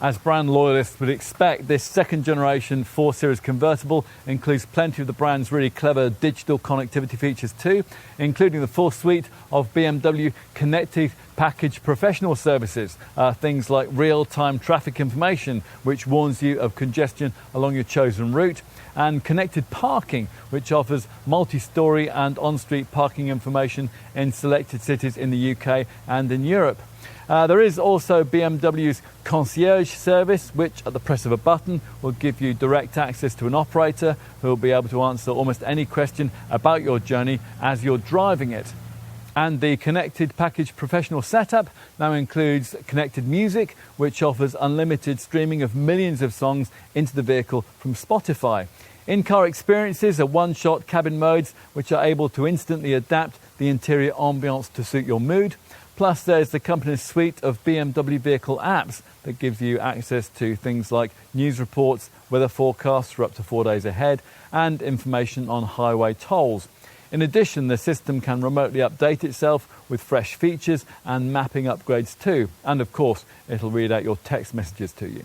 [SPEAKER 2] As brand loyalists would expect, this second generation 4 Series convertible includes plenty of the brand's really clever digital connectivity features too, including the full suite of BMW connected package professional services, things like real-time traffic information, which warns you of congestion along your chosen route, and connected parking, which offers multi-storey and on-street parking information in selected cities in the UK and in Europe. There is also BMW's concierge service, which at the press of a button will give you direct access to an operator who will be able to answer almost any question about your journey as you're driving it. And the connected package professional setup now includes connected music, which offers unlimited streaming of millions of songs into the vehicle from Spotify. In-car experiences are one-shot cabin modes, which are able to instantly adapt the interior ambience to suit your mood. Plus, there's the company's suite of BMW vehicle apps that gives you access to things like news reports, weather forecasts for up to 4 days ahead, and information on highway tolls. In addition, the system can remotely update itself with fresh features and mapping upgrades too. And of course, it'll read out your text messages to you.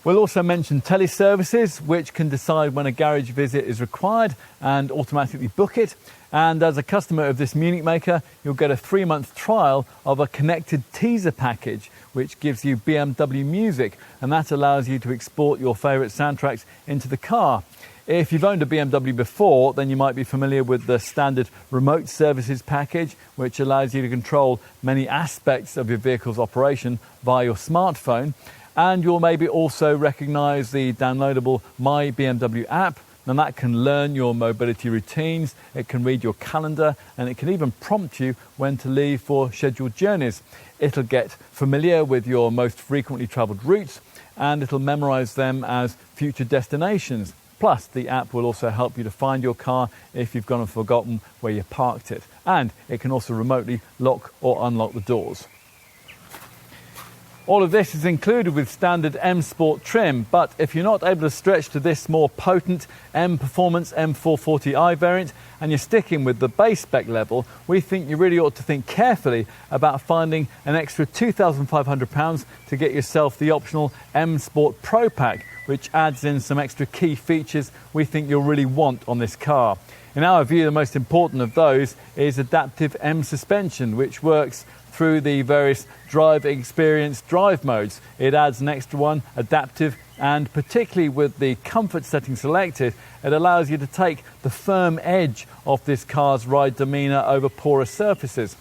[SPEAKER 2] We'll also mention teleservices, which can decide when a garage visit is required and automatically book it. And as a customer of this Munich maker, you'll get a 3-month trial of a connected teaser package, which gives you BMW music, and that allows you to export your favourite soundtracks into the car. If you've owned a BMW before, then you might be familiar with the standard remote services package, which allows you to control many aspects of your vehicle's operation via your smartphone. And you'll maybe also recognise the downloadable My BMW app, and that can learn your mobility routines, it can read your calendar, and it can even prompt you when to leave for scheduled journeys. It'll get familiar with your most frequently travelled routes, and it'll memorise them as future destinations. Plus, the app will also help you to find your car if you've gone and forgotten where you parked it. And it can also remotely lock or unlock the doors. All of this is included with standard M Sport trim, but if you're not able to stretch to this more potent M Performance M440i variant and you're sticking with the base spec level, we think you really ought to think carefully about finding an extra £2,500 to get yourself the optional M Sport Pro Pack, which adds in some extra key features we think you'll really want on this car. In our view, the most important of those is adaptive M suspension, which works through the various drive experience drive modes. It adds an extra one, adaptive, and particularly with the comfort setting selected, it allows you to take the firm edge of this car's ride demeanour over porous surfaces.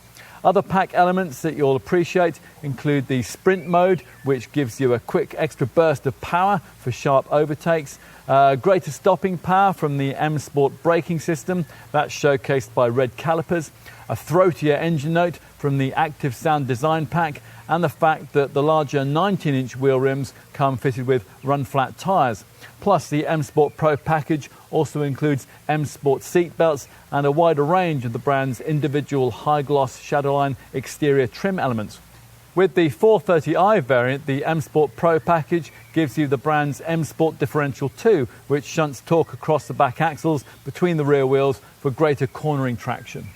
[SPEAKER 2] Other pack elements that you'll appreciate include the sprint mode, which gives you a quick extra burst of power for sharp overtakes, greater stopping power from the M Sport braking system, that's showcased by red calipers, a throatier engine note from the Active Sound Design Pack, and the fact that the larger 19-inch wheel rims come fitted with run-flat tyres. Plus, the M Sport Pro package also includes M Sport seat belts and a wider range of the brand's individual high-gloss Shadowline exterior trim elements. With the 430i variant, the M Sport Pro package gives you the brand's M Sport Differential 2, which shunts torque across the back axles between the rear wheels for greater cornering traction.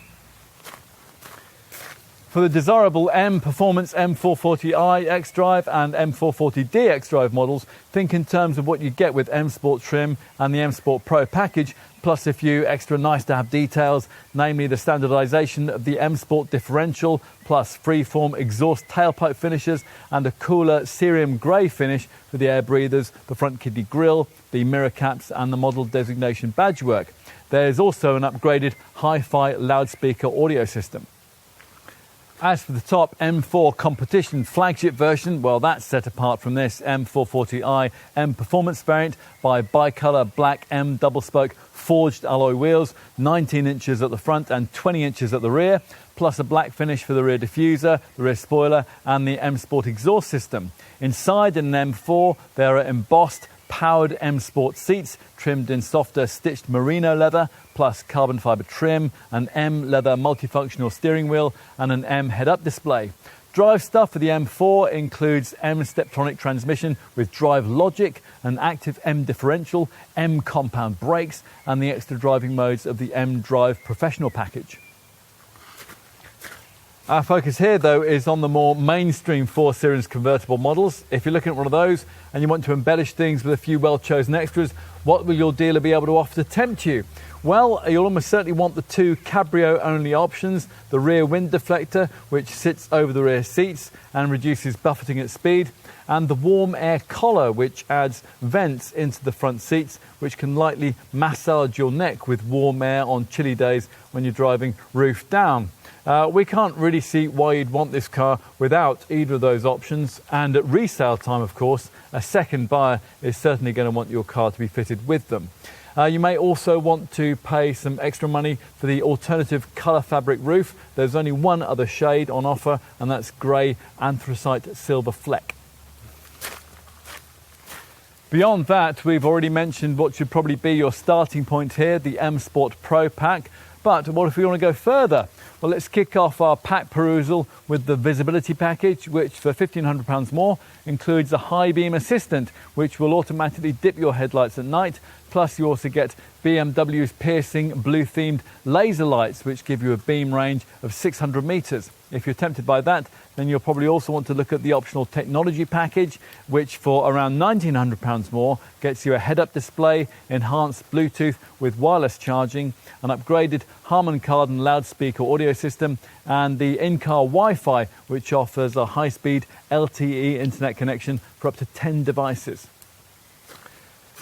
[SPEAKER 2] For the desirable M Performance M440i xDrive and M440d xDrive models, think in terms of what you get with M Sport trim and the M Sport Pro package, plus a few extra nice-to-have details, namely the standardisation of the M Sport differential, plus freeform exhaust tailpipe finishes and a cooler cerium grey finish for the air breathers, the front kidney grille, the mirror caps and the model designation badge work. There's also an upgraded hi-fi loudspeaker audio system. As for the top M4 competition flagship version, well, that's set apart from this M440i M Performance variant by bicolour black M double-spoke forged alloy wheels, 19 inches at the front and 20 inches at the rear, plus a black finish for the rear diffuser, the rear spoiler and the M Sport exhaust system. Inside in an M4, there are embossed powered M Sport seats trimmed in softer stitched merino leather, plus carbon fibre trim, an M leather multifunctional steering wheel and an M head-up display. Drive stuff for the M4 includes M Steptronic transmission with drive logic, an active M differential, M compound brakes and the extra driving modes of the M Drive Professional package. Our focus here, though, is on the more mainstream 4 Series convertible models. If you're looking at one of those and you want to embellish things with a few well-chosen extras, what will your dealer be able to offer to tempt you? Well, you'll almost certainly want the 2 cabrio-only options, the rear wind deflector, which sits over the rear seats and reduces buffeting at speed, and the warm air collar, which adds vents into the front seats, which can lightly massage your neck with warm air on chilly days when you're driving roof down. We can't really see why you'd want this car without either of those options, and at resale time, of course, a second buyer is certainly going to want your car to be fitted with them. You may also want to pay some extra money for the alternative colour fabric roof. There's only one other shade on offer, and that's grey anthracite silver fleck. Beyond that, we've already mentioned what should probably be your starting point here, the M Sport Pro pack. But what if we want to go further? Well, let's kick off our pack perusal with the visibility package, which for £1,500 more includes a high beam assistant, which will automatically dip your headlights at night, Plus, you also get BMW's piercing blue-themed laser lights, which give you a beam range of 600 metres. If you're tempted by that, then you'll probably also want to look at the optional technology package, which for around £1,900 more gets you a head-up display, enhanced Bluetooth with wireless charging, an upgraded Harman Kardon loudspeaker audio system, and the in-car Wi-Fi, which offers a high-speed LTE internet connection for up to 10 devices.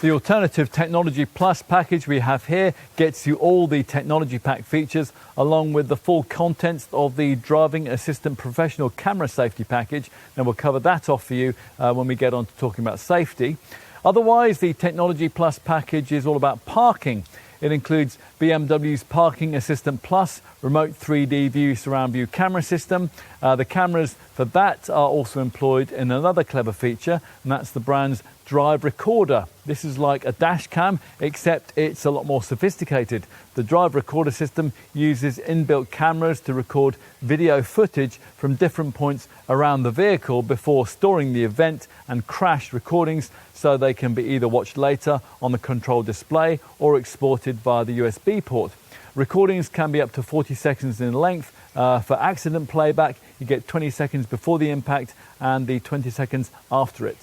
[SPEAKER 2] The Alternative Technology Plus package we have here gets you all the technology pack features along with the full contents of the Driving Assistant Professional Camera Safety package. And we'll cover that off for you when we get on to talking about safety. Otherwise, the Technology Plus package is all about parking. It includes BMW's Parking Assistant Plus, remote 3D view surround view camera system. The cameras for that are also employed in another clever feature, and that's the brand's Drive Recorder. This is like a dash cam, except it's a lot more sophisticated. The Drive Recorder system uses inbuilt cameras to record video footage from different points around the vehicle before storing the event and crash recordings so they can be either watched later on the control display or exported via the USB port. Recordings can be up to 40 seconds in length. For accident playback, you get 20 seconds before the impact and the 20 seconds after it.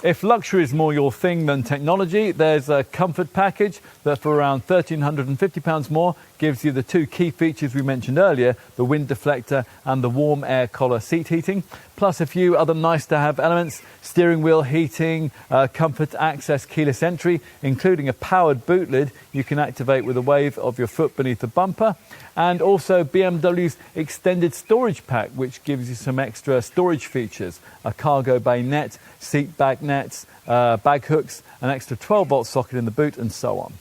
[SPEAKER 2] If luxury is more your thing than technology, there's a comfort package that for around £1,350 more gives you the two key features we mentioned earlier, the wind deflector and the warm air collar seat heating, plus a few other nice to have elements, steering wheel heating, comfort access keyless entry, including a powered boot lid you can activate with a wave of your foot beneath the bumper, and also BMW's extended storage pack, which gives you some extra storage features, a cargo bay net, seat back nets, bag hooks, an extra 12-volt socket in the boot, and so on.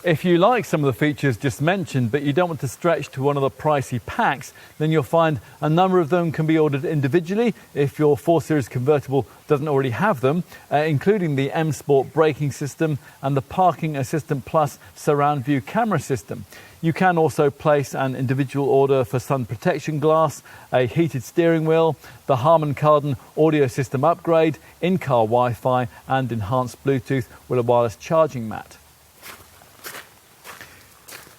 [SPEAKER 2] If you like some of the features just mentioned, but you don't want to stretch to one of the pricey packs, then you'll find a number of them can be ordered individually if your 4 Series convertible doesn't already have them, including the M Sport braking system and the Parking Assistant Plus surround view camera system. You can also place an individual order for sun protection glass, a heated steering wheel, the Harman Kardon audio system upgrade, in-car Wi-Fi and enhanced Bluetooth with a wireless charging mat.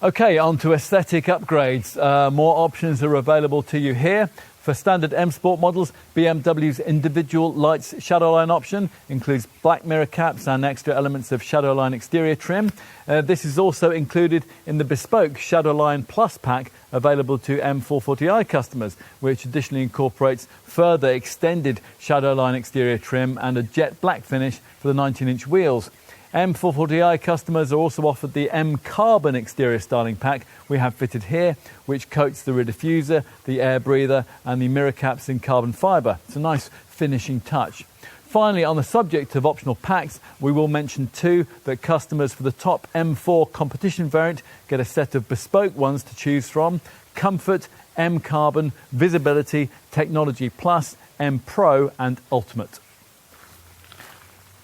[SPEAKER 2] Okay, on to aesthetic upgrades. More options are available to you here. For standard M Sport models, BMW's individual lights shadowline option includes black mirror caps and extra elements of shadowline exterior trim. This is also included in the bespoke Shadowline Plus pack available to M440i customers, which additionally incorporates further extended shadowline exterior trim and a jet black finish for the 19-inch wheels. M440i customers are also offered the M Carbon exterior styling pack we have fitted here, which coats the rear diffuser, the air breather and the mirror caps in carbon fibre. It's a nice finishing touch. Finally, on the subject of optional packs, we will mention two that customers for the top M4 competition variant get a set of bespoke ones to choose from: Comfort, M Carbon, Visibility, Technology Plus, M Pro and Ultimate.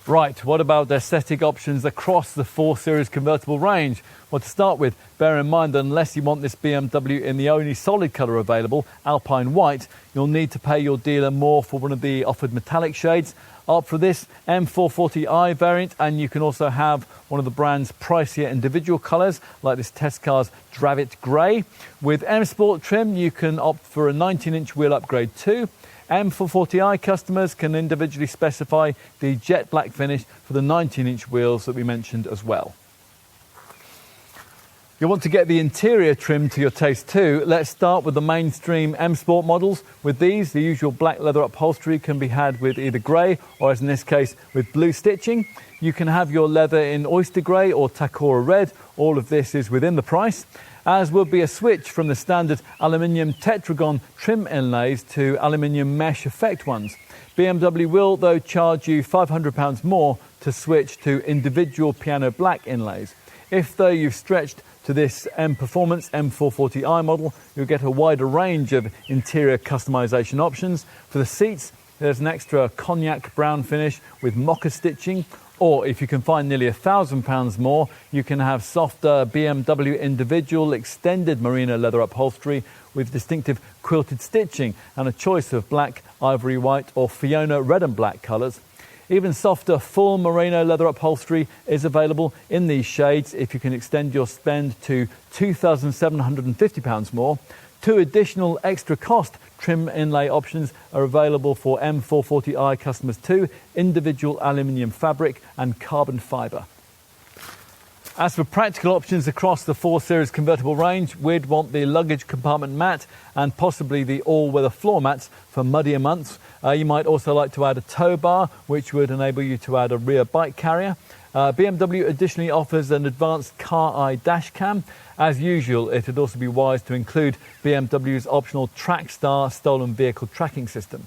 [SPEAKER 2] Right, what about aesthetic options across the 4 Series convertible range? Well, to start with, bear in mind that unless you want this BMW in the only solid colour available, Alpine White, you'll need to pay your dealer more for one of the offered metallic shades. Opt for this M440i variant, and you can also have one of the brand's pricier individual colours, like this test car's Dravit Grey. With M Sport trim, you can opt for a 19-inch wheel upgrade too. M440i customers can individually specify the jet black finish for the 19-inch wheels that we mentioned as well. You'll want to get the interior trim to your taste too. Let's start with the mainstream M Sport models. With these, the usual black leather upholstery can be had with either grey or, as in this case, with blue stitching. You can have your leather in oyster grey or Takora red. All of this is within the price, as will be a switch from the standard aluminium tetragon trim inlays to aluminium mesh effect ones. BMW will, though, charge you £500 more to switch to individual piano black inlays. If, though, you've stretched to this M Performance M440i model, you'll get a wider range of interior customization options. For the seats, there's an extra cognac brown finish with mocha stitching, or if you can find nearly £1,000 more, you can have softer BMW individual extended merino leather upholstery with distinctive quilted stitching and a choice of black, ivory white or Fiona red and black colours. Even softer full merino leather upholstery is available in these shades if you can extend your spend to £2,750 more. 2 additional extra cost trim inlay options are available for M440i customers too, individual aluminium fabric and carbon fibre. As for practical options across the 4 Series convertible range, we'd want the luggage compartment mat and possibly the all-weather floor mats for muddier months. You might also like to add a tow bar, which would enable you to add a rear bike carrier. BMW additionally offers an advanced car eye dash cam. As usual, it would also be wise to include BMW's optional Trackstar stolen vehicle tracking system.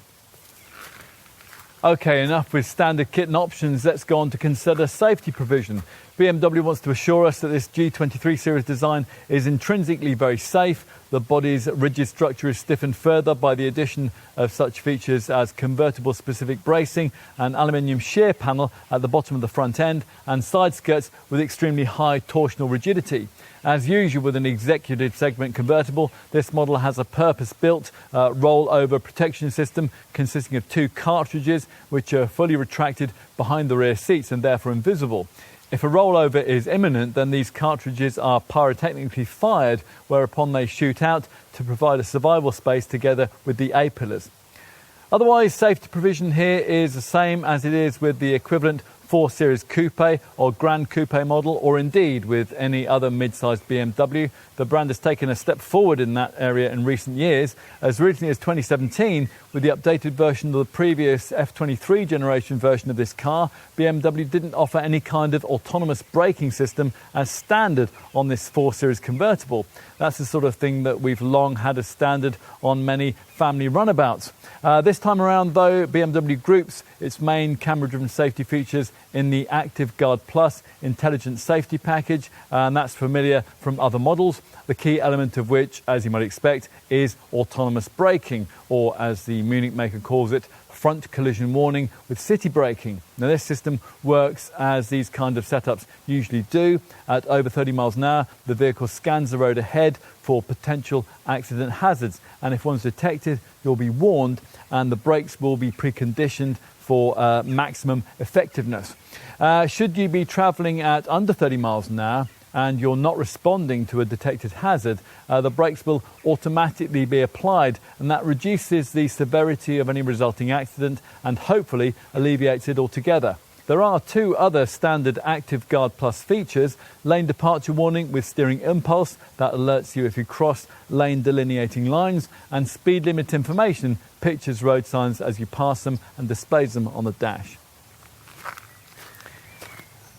[SPEAKER 2] Okay, enough with standard kit and options, let's go on to consider safety provision. BMW wants to assure us that this G23 series design is intrinsically very safe. The body's rigid structure is stiffened further by the addition of such features as convertible specific bracing, an aluminium shear panel at the bottom of the front end, and side skirts with extremely high torsional rigidity. As usual with an executive segment convertible, this model has a purpose-built rollover protection system consisting of 2 cartridges which are fully retracted behind the rear seats and therefore invisible. If a rollover is imminent, then these cartridges are pyrotechnically fired, whereupon they shoot out to provide a survival space together with the A-pillars. Otherwise, safety provision here is the same as it is with the equivalent 4 Series Coupe or Grand Coupe model, or indeed with any other mid-sized BMW. The brand has taken a step forward in that area in recent years. As recently as 2017, with the updated version of the previous F23 generation version of this car, BMW didn't offer any kind of autonomous braking system as standard on this 4 Series convertible. That's the sort of thing that we've long had as standard on many family runabouts. This time around, though, BMW groups its main camera-driven safety features in the Active Guard Plus intelligent safety package, and that's familiar from other models, the key element of which, as you might expect, is autonomous braking, or as the Munich maker calls it, front collision warning with city braking. Now this system works as these kind of setups usually do. At over 30 miles an hour, the vehicle scans the road ahead for potential accident hazards, and if one's detected, you'll be warned and the brakes will be preconditioned for maximum effectiveness. Should you be travelling at under 30 miles an hour and you're not responding to a detected hazard, the brakes will automatically be applied, and that reduces the severity of any resulting accident and hopefully alleviates it altogether. There are 2 other standard Active Guard Plus features: lane departure warning with steering impulse that alerts you if you cross lane delineating lines, and speed limit information, pictures road signs as you pass them and displays them on the dash.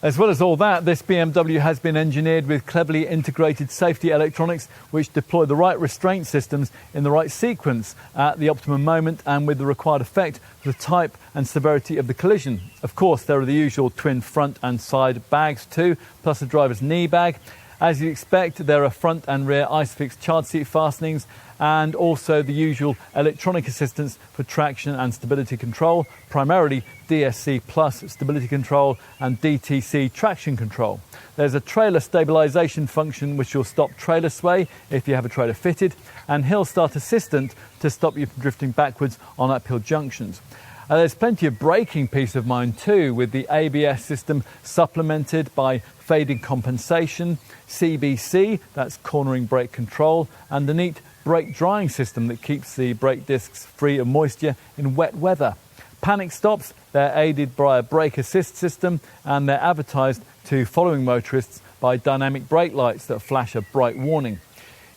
[SPEAKER 2] As well as all that, this BMW has been engineered with cleverly integrated safety electronics which deploy the right restraint systems in the right sequence at the optimum moment and with the required effect for the type and severity of the collision. Of course, there are the usual twin front and side bags too, plus a driver's knee bag. As you expect, there are front and rear ISOFIX child seat fastenings and also the usual electronic assistance for traction and stability control, primarily DSC Plus stability control and DTC traction control. There's a trailer stabilisation function which will stop trailer sway if you have a trailer fitted, and hill start assistant to stop you from drifting backwards on uphill junctions. There's plenty of braking peace of mind too, with the ABS system supplemented by fading compensation, CBC, that's cornering brake control, and the neat brake drying system that keeps the brake discs free of moisture in wet weather. Panic stops, they're aided by a brake assist system, and they're advertised to following motorists by dynamic brake lights that flash a bright warning.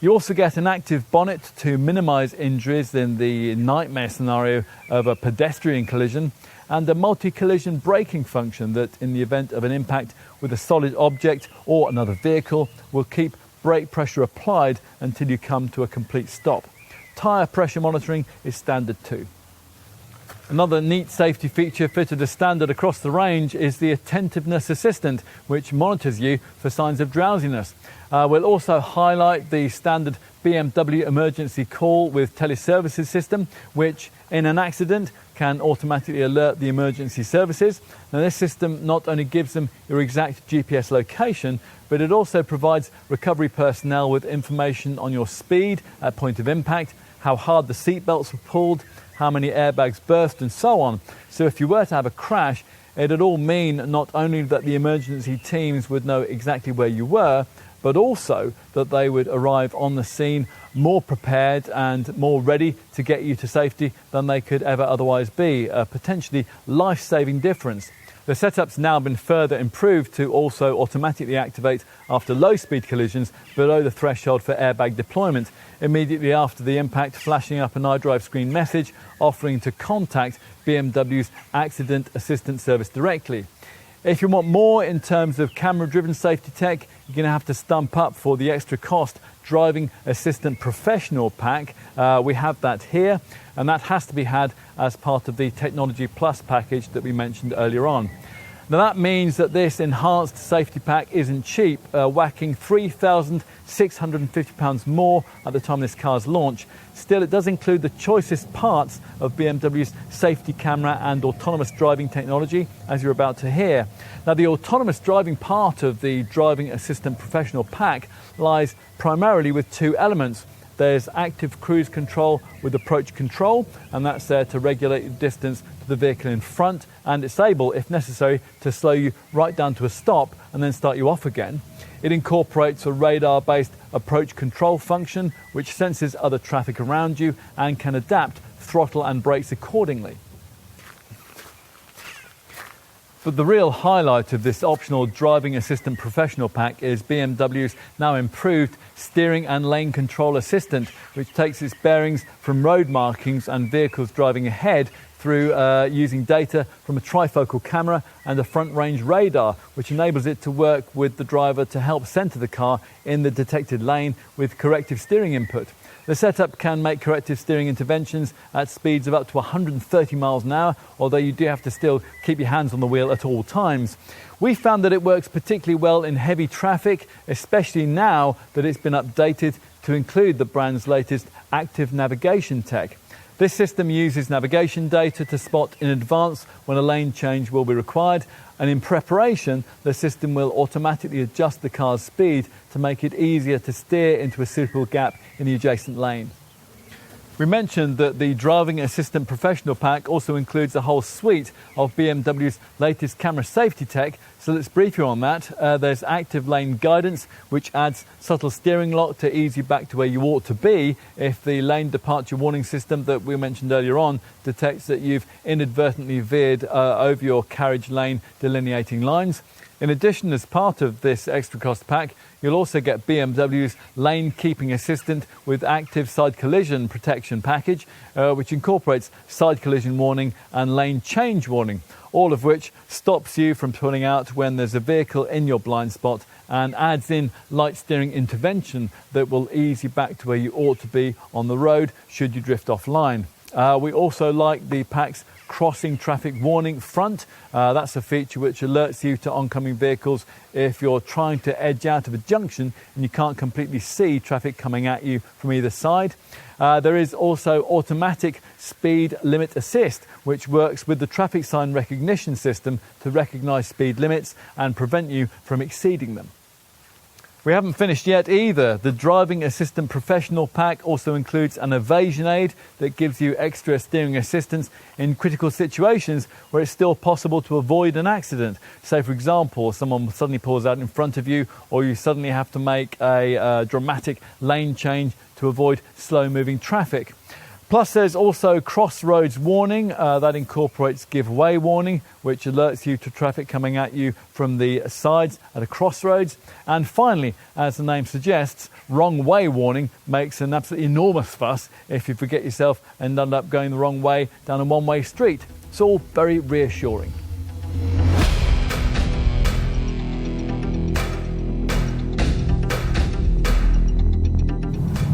[SPEAKER 2] You also get an active bonnet to minimise injuries in the nightmare scenario of a pedestrian collision, and a multi-collision braking function that, in the event of an impact with a solid object or another vehicle, will keep brake pressure applied until you come to a complete stop. Tyre pressure monitoring is standard too. Another neat safety feature fitted as standard across the range is the Attentiveness Assistant, which monitors you for signs of drowsiness. We'll also highlight the standard BMW emergency call with teleservices system, which in an accident can automatically alert the emergency services. Now this system not only gives them your exact GPS location, but it also provides recovery personnel with information on your speed at point of impact, how hard the seat belts were pulled, how many airbags burst and so on. So if you were to have a crash, it'd all mean not only that the emergency teams would know exactly where you were, but also that they would arrive on the scene more prepared and more ready to get you to safety than they could ever otherwise be, a potentially life-saving difference. The setup's now been further improved to also automatically activate after low-speed collisions below the threshold for airbag deployment, immediately after the impact, flashing up an iDrive screen message offering to contact BMW's Accident Assistance Service directly. If you want more in terms of camera-driven safety tech, you're going to have to stump up for the extra cost Driving Assistant Professional Pack. We have that here, and that has to be had as part of the Technology Plus package that we mentioned earlier on. Now that means that this enhanced safety pack isn't cheap, whacking £3,650 more at the time of this car's launch. Still, it does include the choicest parts of BMW's safety camera and autonomous driving technology, as you're about to hear. Now, the autonomous driving part of the Driving Assistant Professional Pack lies primarily with two elements. There's active cruise control with approach control, and that's there to regulate the distance to the vehicle in front, and it's able, if necessary, to slow you right down to a stop and then start you off again. It incorporates a radar-based approach control function which senses other traffic around you and can adapt throttle and brakes accordingly. But the real highlight of this optional Driving Assistant Professional Pack is BMW's now improved steering and lane control assistant, which takes its bearings from road markings and vehicles driving ahead through using data from a trifocal camera and a front-range radar, which enables it to work with the driver to help centre the car in the detected lane with corrective steering input. The setup can make corrective steering interventions at speeds of up to 130 miles an hour, although you do have to still keep your hands on the wheel at all times. We found that it works particularly well in heavy traffic, especially now that it's been updated to include the brand's latest active navigation tech. This system uses navigation data to spot in advance when a lane change will be required, and in preparation, the system will automatically adjust the car's speed to make it easier to steer into a suitable gap in the adjacent lane. We mentioned that the Driving Assistant Professional Pack also includes a whole suite of BMW's latest camera safety tech, so let's brief you on that. There's active lane guidance, which adds subtle steering lock to ease you back to where you ought to be if the lane departure warning system that we mentioned earlier on detects that you've inadvertently veered over your carriage lane delineating lines. In addition, as part of this extra cost pack, you'll also get BMW's Lane Keeping Assistant with active side collision protection package, which incorporates side collision warning and lane change warning, all of which stops you from pulling out when there's a vehicle in your blind spot and adds in light steering intervention that will ease you back to where you ought to be on the road should you drift offline. We also like the pack's crossing traffic warning front. That's a feature which alerts you to oncoming vehicles if you're trying to edge out of a junction and you can't completely see traffic coming at you from either side. There is also automatic speed limit assist, which works with the traffic sign recognition system to recognise speed limits and prevent you from exceeding them. We haven't finished yet either. The Driving Assistant Professional Pack also includes an evasion aid that gives you extra steering assistance in critical situations where it's still possible to avoid an accident. Say, for example, someone suddenly pulls out in front of you, or you suddenly have to make a dramatic lane change to avoid slow-moving traffic. Plus, there's also crossroads warning that incorporates give way warning, which alerts you to traffic coming at you from the sides at a crossroads. And finally, as the name suggests, wrong way warning makes an absolutely enormous fuss if you forget yourself and end up going the wrong way down a one-way street. It's all very reassuring.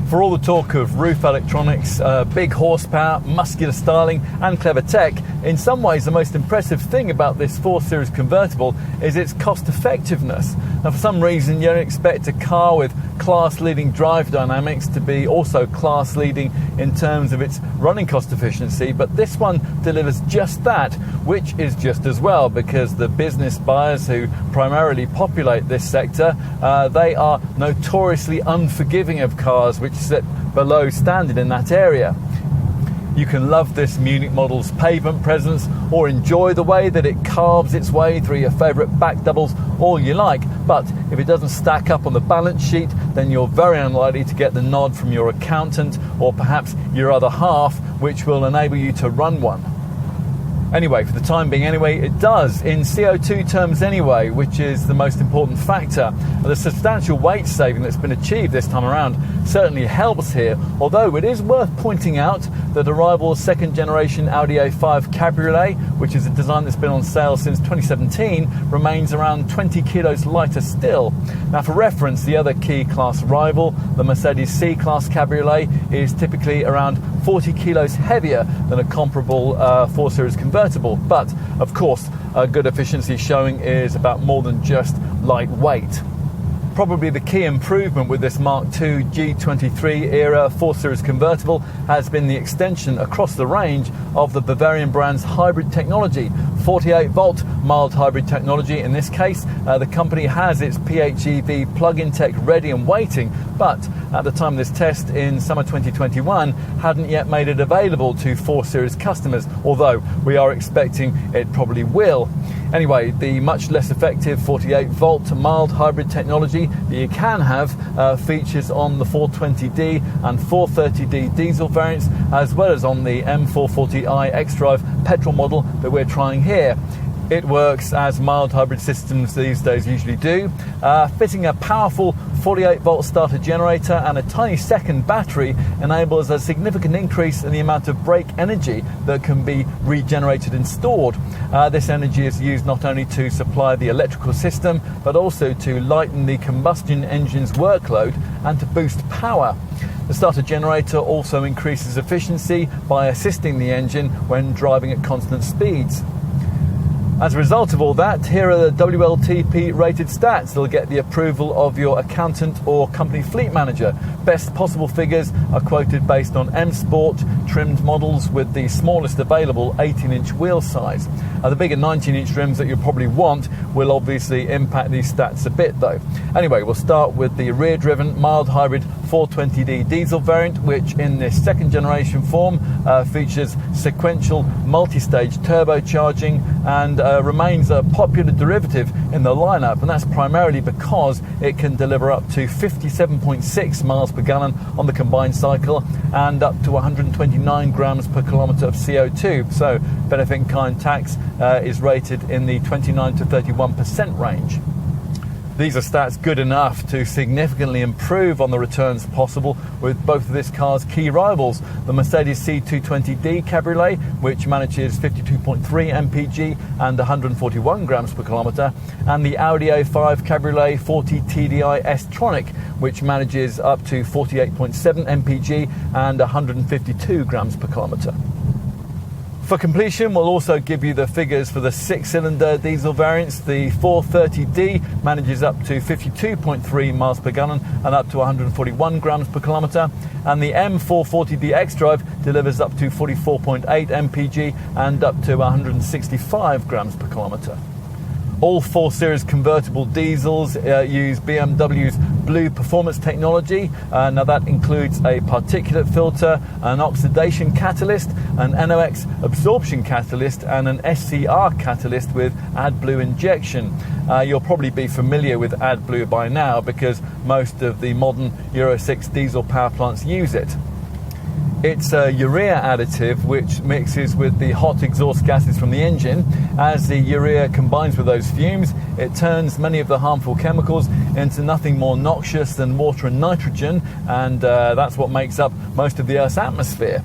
[SPEAKER 2] For all the talk of roof electronics, big horsepower, muscular styling and clever tech, in some ways the most impressive thing about this 4 Series convertible is its cost effectiveness. Now, for some reason you don't expect a car with class-leading drive dynamics to be also class-leading in terms of its running cost efficiency, but this one delivers just that, which is just as well, because the business buyers who primarily populate this sector, they are notoriously unforgiving of cars which sit below standard in that area. You can love this Munich model's pavement presence or enjoy the way that it carves its way through your favourite back doubles all you like, but if it doesn't stack up on the balance sheet, then you're very unlikely to get the nod from your accountant or perhaps your other half, which will enable you to run one. Anyway, for the time being anyway, it does, in CO2 terms anyway, which is the most important factor. The substantial weight saving that's been achieved this time around certainly helps here, although it is worth pointing out that a rival second generation Audi A5 Cabriolet, which is a design that's been on sale since 2017, remains around 20 kilos lighter still. Now for reference, the other key class rival, the Mercedes C-Class Cabriolet, is typically around 40 kilos heavier than a comparable 4 Series Convertible, but of course a good efficiency showing is about more than just lightweight. Probably the key improvement with this Mark II G23 era 4 Series Convertible has been the extension across the range of the Bavarian brand's hybrid technology. 48-volt mild hybrid technology. In this case, the company has its PHEV plug-in tech ready and waiting, but at the time of this test in summer 2021 hadn't yet made it available to 4 Series customers, although we are expecting it probably will. Anyway, the much less effective 48-volt mild hybrid technology that you can have features on the 420D and 430D diesel variants, as well as on the M440i xDrive petrol model that we're trying here. It works as mild hybrid systems these days usually do, fitting a powerful 48-volt starter generator and a tiny second battery enables a significant increase in the amount of brake energy that can be regenerated and stored. This energy is used not only to supply the electrical system, but also to lighten the combustion engine's workload and to boost power. The starter generator also increases efficiency by assisting the engine when driving at constant speeds. As a result of all that, here are the WLTP rated stats that'll get the approval of your accountant or company fleet manager. Best possible figures are quoted based on M Sport trimmed models with the smallest available 18-inch wheel size. The bigger 19-inch rims that you'll probably want will obviously impact these stats a bit though. Anyway, we'll start with the rear-driven mild hybrid 420D diesel variant, which in this second generation form features sequential multi-stage turbocharging and remains a popular derivative in the lineup, and that's primarily because it can deliver up to 57.6 miles per gallon on the combined cycle and up to 129 grams per kilometre of CO2. So benefit in kind tax is rated in the 29 to 31% range. These are stats good enough to significantly improve on the returns possible with both of this car's key rivals, the Mercedes C220D Cabriolet, which manages 52.3 mpg and 141 grams per kilometre, and the Audi A5 Cabriolet 40 TDI S-Tronic, which manages up to 48.7 mpg and 152 grams per kilometre. For completion, we'll also give you the figures for the 6-cylinder diesel variants. The 430D manages up to 52.3 miles per gallon and up to 141 grams per kilometre, and the M440D xDrive delivers up to 44.8 mpg and up to 165 grams per kilometre. All 4 Series convertible diesels use BMW's Blue Performance technology. Now that includes a particulate filter, an oxidation catalyst, an NOx absorption catalyst and an SCR catalyst with AdBlue injection. You'll probably be familiar with AdBlue by now because most of the modern Euro 6 diesel power plants use it. It's a urea additive which mixes with the hot exhaust gases from the engine. As the urea combines with those fumes, it turns many of the harmful chemicals into nothing more noxious than water and nitrogen, and that's what makes up most of the Earth's atmosphere.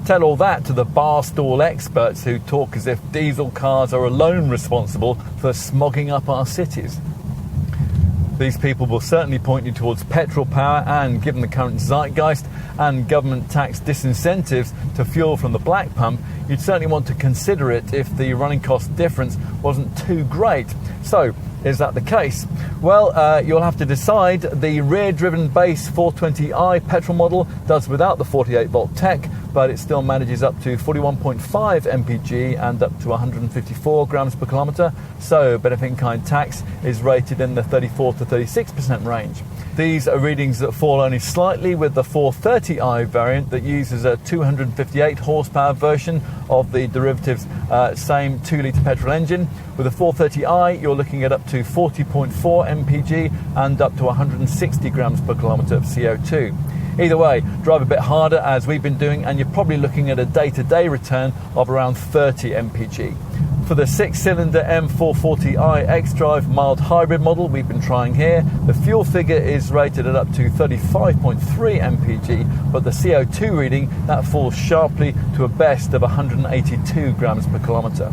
[SPEAKER 2] Tell all that to the bar stool experts who talk as if diesel cars are alone responsible for smogging up our cities. These people will certainly point you towards petrol power, and given the current zeitgeist and government tax disincentives to fuel from the black pump, you'd certainly want to consider it if the running cost difference wasn't too great. So, is that the case? Well, you'll have to decide. The rear-driven base 420i petrol model does without the 48-volt tech, but it still manages up to 41.5 mpg and up to 154 grams per kilometre, so benefit in kind tax is rated in the 34 to 36% range. These are readings that fall only slightly with the 430i variant that uses a 258 horsepower version of the derivative's same 2-litre petrol engine. With the 430i, you're looking at up to 40.4 mpg and up to 160 grams per kilometre of CO2. Either way, drive a bit harder as we've been doing, and you're probably looking at a day-to-day return of around 30 mpg. For the 6-cylinder M440i xDrive mild hybrid model we've been trying here, the fuel figure is rated at up to 35.3 mpg, but the CO2 reading, that falls sharply to a best of 182 grams per kilometre.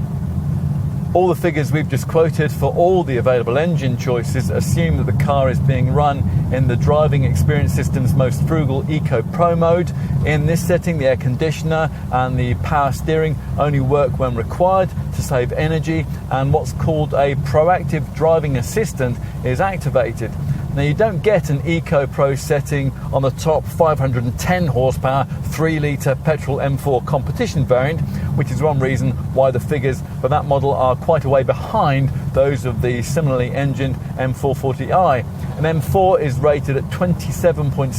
[SPEAKER 2] All the figures we've just quoted for all the available engine choices assume that the car is being run in the driving experience system's most frugal Eco Pro mode. In this setting, the air conditioner and the power steering only work when required to save energy, and what's called a proactive driving assistant is activated. Now, you don't get an Eco Pro setting on the top 510 horsepower 3-litre petrol M4 competition variant, which is one reason why the figures for that model are quite a way behind those of the similarly engined M440i. An M4 is rated at 27.7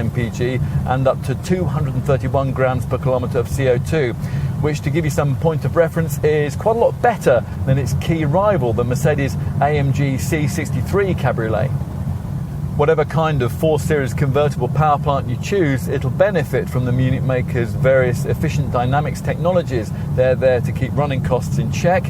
[SPEAKER 2] mpg and up to 231 grams per kilometre of CO2, which, to give you some point of reference, is quite a lot better than its key rival, the Mercedes AMG C63 Cabriolet. Whatever kind of 4 Series convertible power plant you choose, it'll benefit from the Munich maker's various efficient dynamics technologies. They're there to keep running costs in check.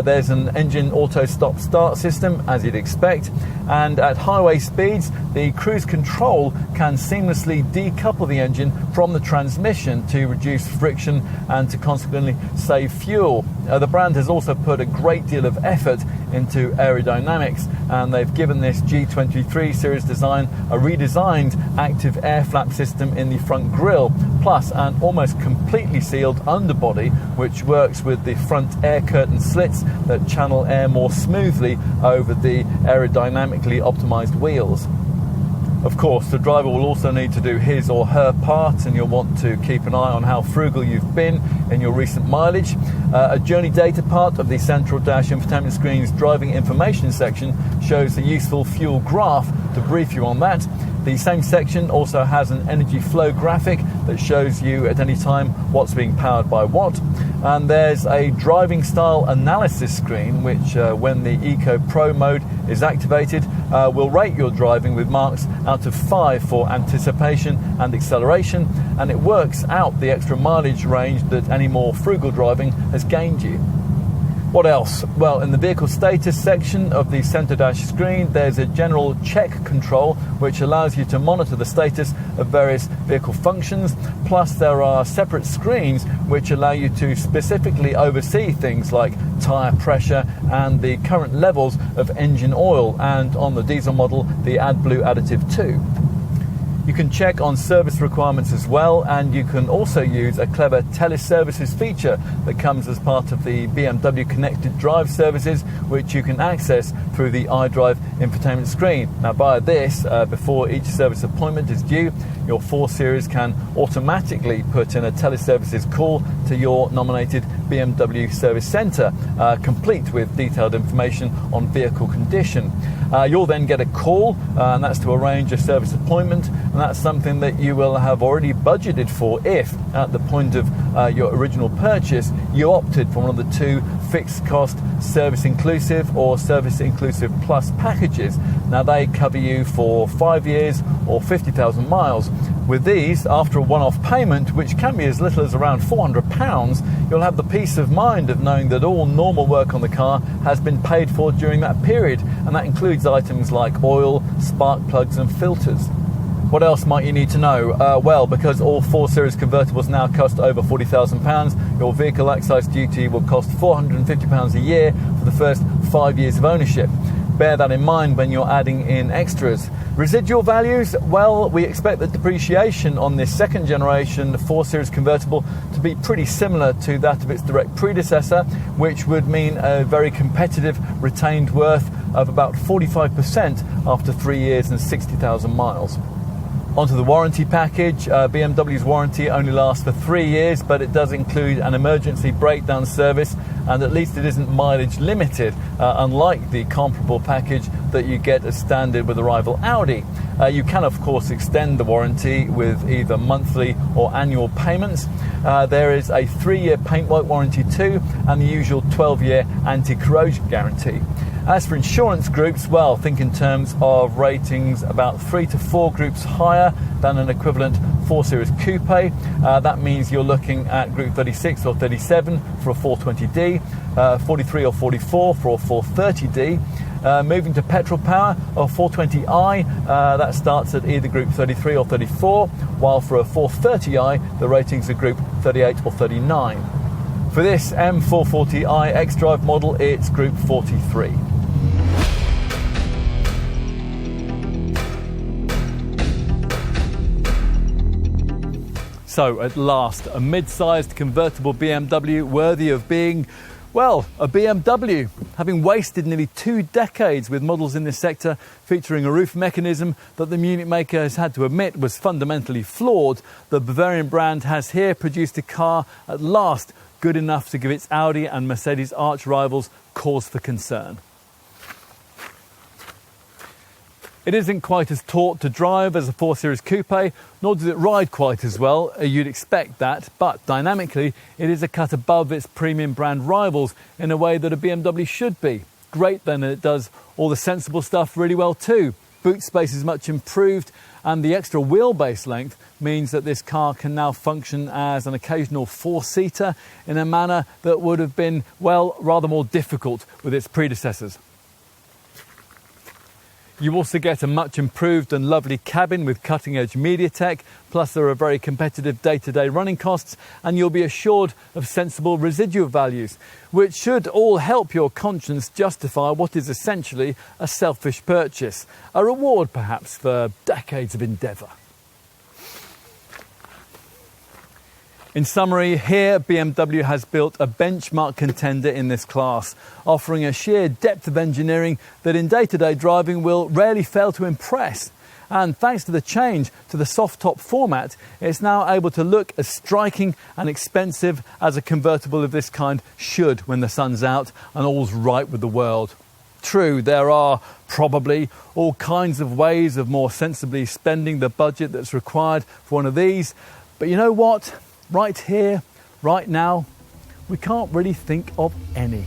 [SPEAKER 2] There's an engine auto stop-start system, as you'd expect, and at highway speeds, the cruise control can seamlessly decouple the engine from the transmission to reduce friction and to consequently save fuel. The brand has also put a great deal of effort into aerodynamics, and they've given this G23 series design a redesigned active air flap system in the front grille, plus an almost completely sealed underbody which works with the front air curtain slits that channel air more smoothly over the aerodynamically optimized wheels. Of course, the driver will also need to do his or her part, and you'll want to keep an eye on how frugal you've been in your recent mileage. A journey data part of the central dash infotainment screen's driving information section shows a useful fuel graph to brief you on that. The same section also has an energy flow graphic that shows you at any time what's being powered by what. And there's a driving style analysis screen which, when the Eco Pro mode is activated, will rate your driving with marks out of 5 for anticipation and acceleration, and it works out the extra mileage range that any more frugal driving has gained you. What else? Well, in the vehicle status section of the center dash screen, there's a general check control which allows you to monitor the status of various vehicle functions. Plus, there are separate screens which allow you to specifically oversee things like tire pressure and the current levels of engine oil, and on the diesel model, the AdBlue additive too. You can check on service requirements as well, and you can also use a clever teleservices feature that comes as part of the BMW connected drive services, which you can access through the iDrive infotainment screen. Now, via this, before each service appointment is due, your 4 Series can automatically put in a teleservices call to your nominated BMW service centre, complete with detailed information on vehicle condition. You'll then get a call, and that's to arrange a service appointment, and that's something that you will have already budgeted for if, at the point of your original purchase, you opted for one of the 2 fixed cost service inclusive or service inclusive plus packages. Now, they cover you for 5 years or 50,000 miles. With these, after a one-off payment, which can be as little as around £400, you'll have the peace of mind of knowing that all normal work on the car has been paid for during that period, and that includes items like oil, spark plugs and filters. What else might you need to know? Well, because all 4 Series convertibles now cost over £40,000, your vehicle excise duty will cost £450 a year for the first 5 years of ownership. Bear that in mind when you're adding in extras. Residual values, well, we expect the depreciation on this second generation 4 Series convertible to be pretty similar to that of its direct predecessor, which would mean a very competitive retained worth of about 45% after 3 years and 60,000 miles. Onto the warranty package. BMW's warranty only lasts for 3 years, but it does include an emergency breakdown service, and at least it isn't mileage limited, unlike the comparable package that you get as standard with the rival Audi. You can of course extend the warranty with either monthly or annual payments. There is a 3-year paint wipe warranty too, and the usual 12-year anti-corrosion guarantee. As for insurance groups, well, think in terms of ratings about 3 to 4 groups higher than an equivalent 4 Series Coupe. That means you're looking at Group 36 or 37 for a 420D, 43 or 44 for a 430D. Moving to petrol power, a 420i, that starts at either Group 33 or 34, while for a 430i, the ratings are Group 38 or 39. For this M440i X-Drive model, it's Group 43. So at last, a mid-sized convertible BMW worthy of being, well, a BMW. Having wasted nearly 2 decades with models in this sector featuring a roof mechanism that the Munich maker has had to admit was fundamentally flawed, the Bavarian brand has here produced a car at last good enough to give its Audi and Mercedes arch rivals cause for concern. It isn't quite as taut to drive as a 4 Series Coupe, nor does it ride quite as well, you'd expect that, but dynamically it is a cut above its premium brand rivals in a way that a BMW should be. Great then, and it does all the sensible stuff really well too. Boot space is much improved, and the extra wheelbase length means that this car can now function as an occasional 4-seater in a manner that would have been, well, rather more difficult with its predecessors. You also get a much improved and lovely cabin with cutting-edge media tech, plus there are very competitive day-to-day running costs, and you'll be assured of sensible residual values, which should all help your conscience justify what is essentially a selfish purchase, a reward perhaps for decades of endeavour. In summary, here BMW has built a benchmark contender in this class, offering a sheer depth of engineering that in day-to-day driving will rarely fail to impress. And thanks to the change to the soft top format, it's now able to look as striking and expensive as a convertible of this kind should when the sun's out and all's right with the world. True, there are probably all kinds of ways of more sensibly spending the budget that's required for one of these, but you know what? Right here, right now, we can't really think of any.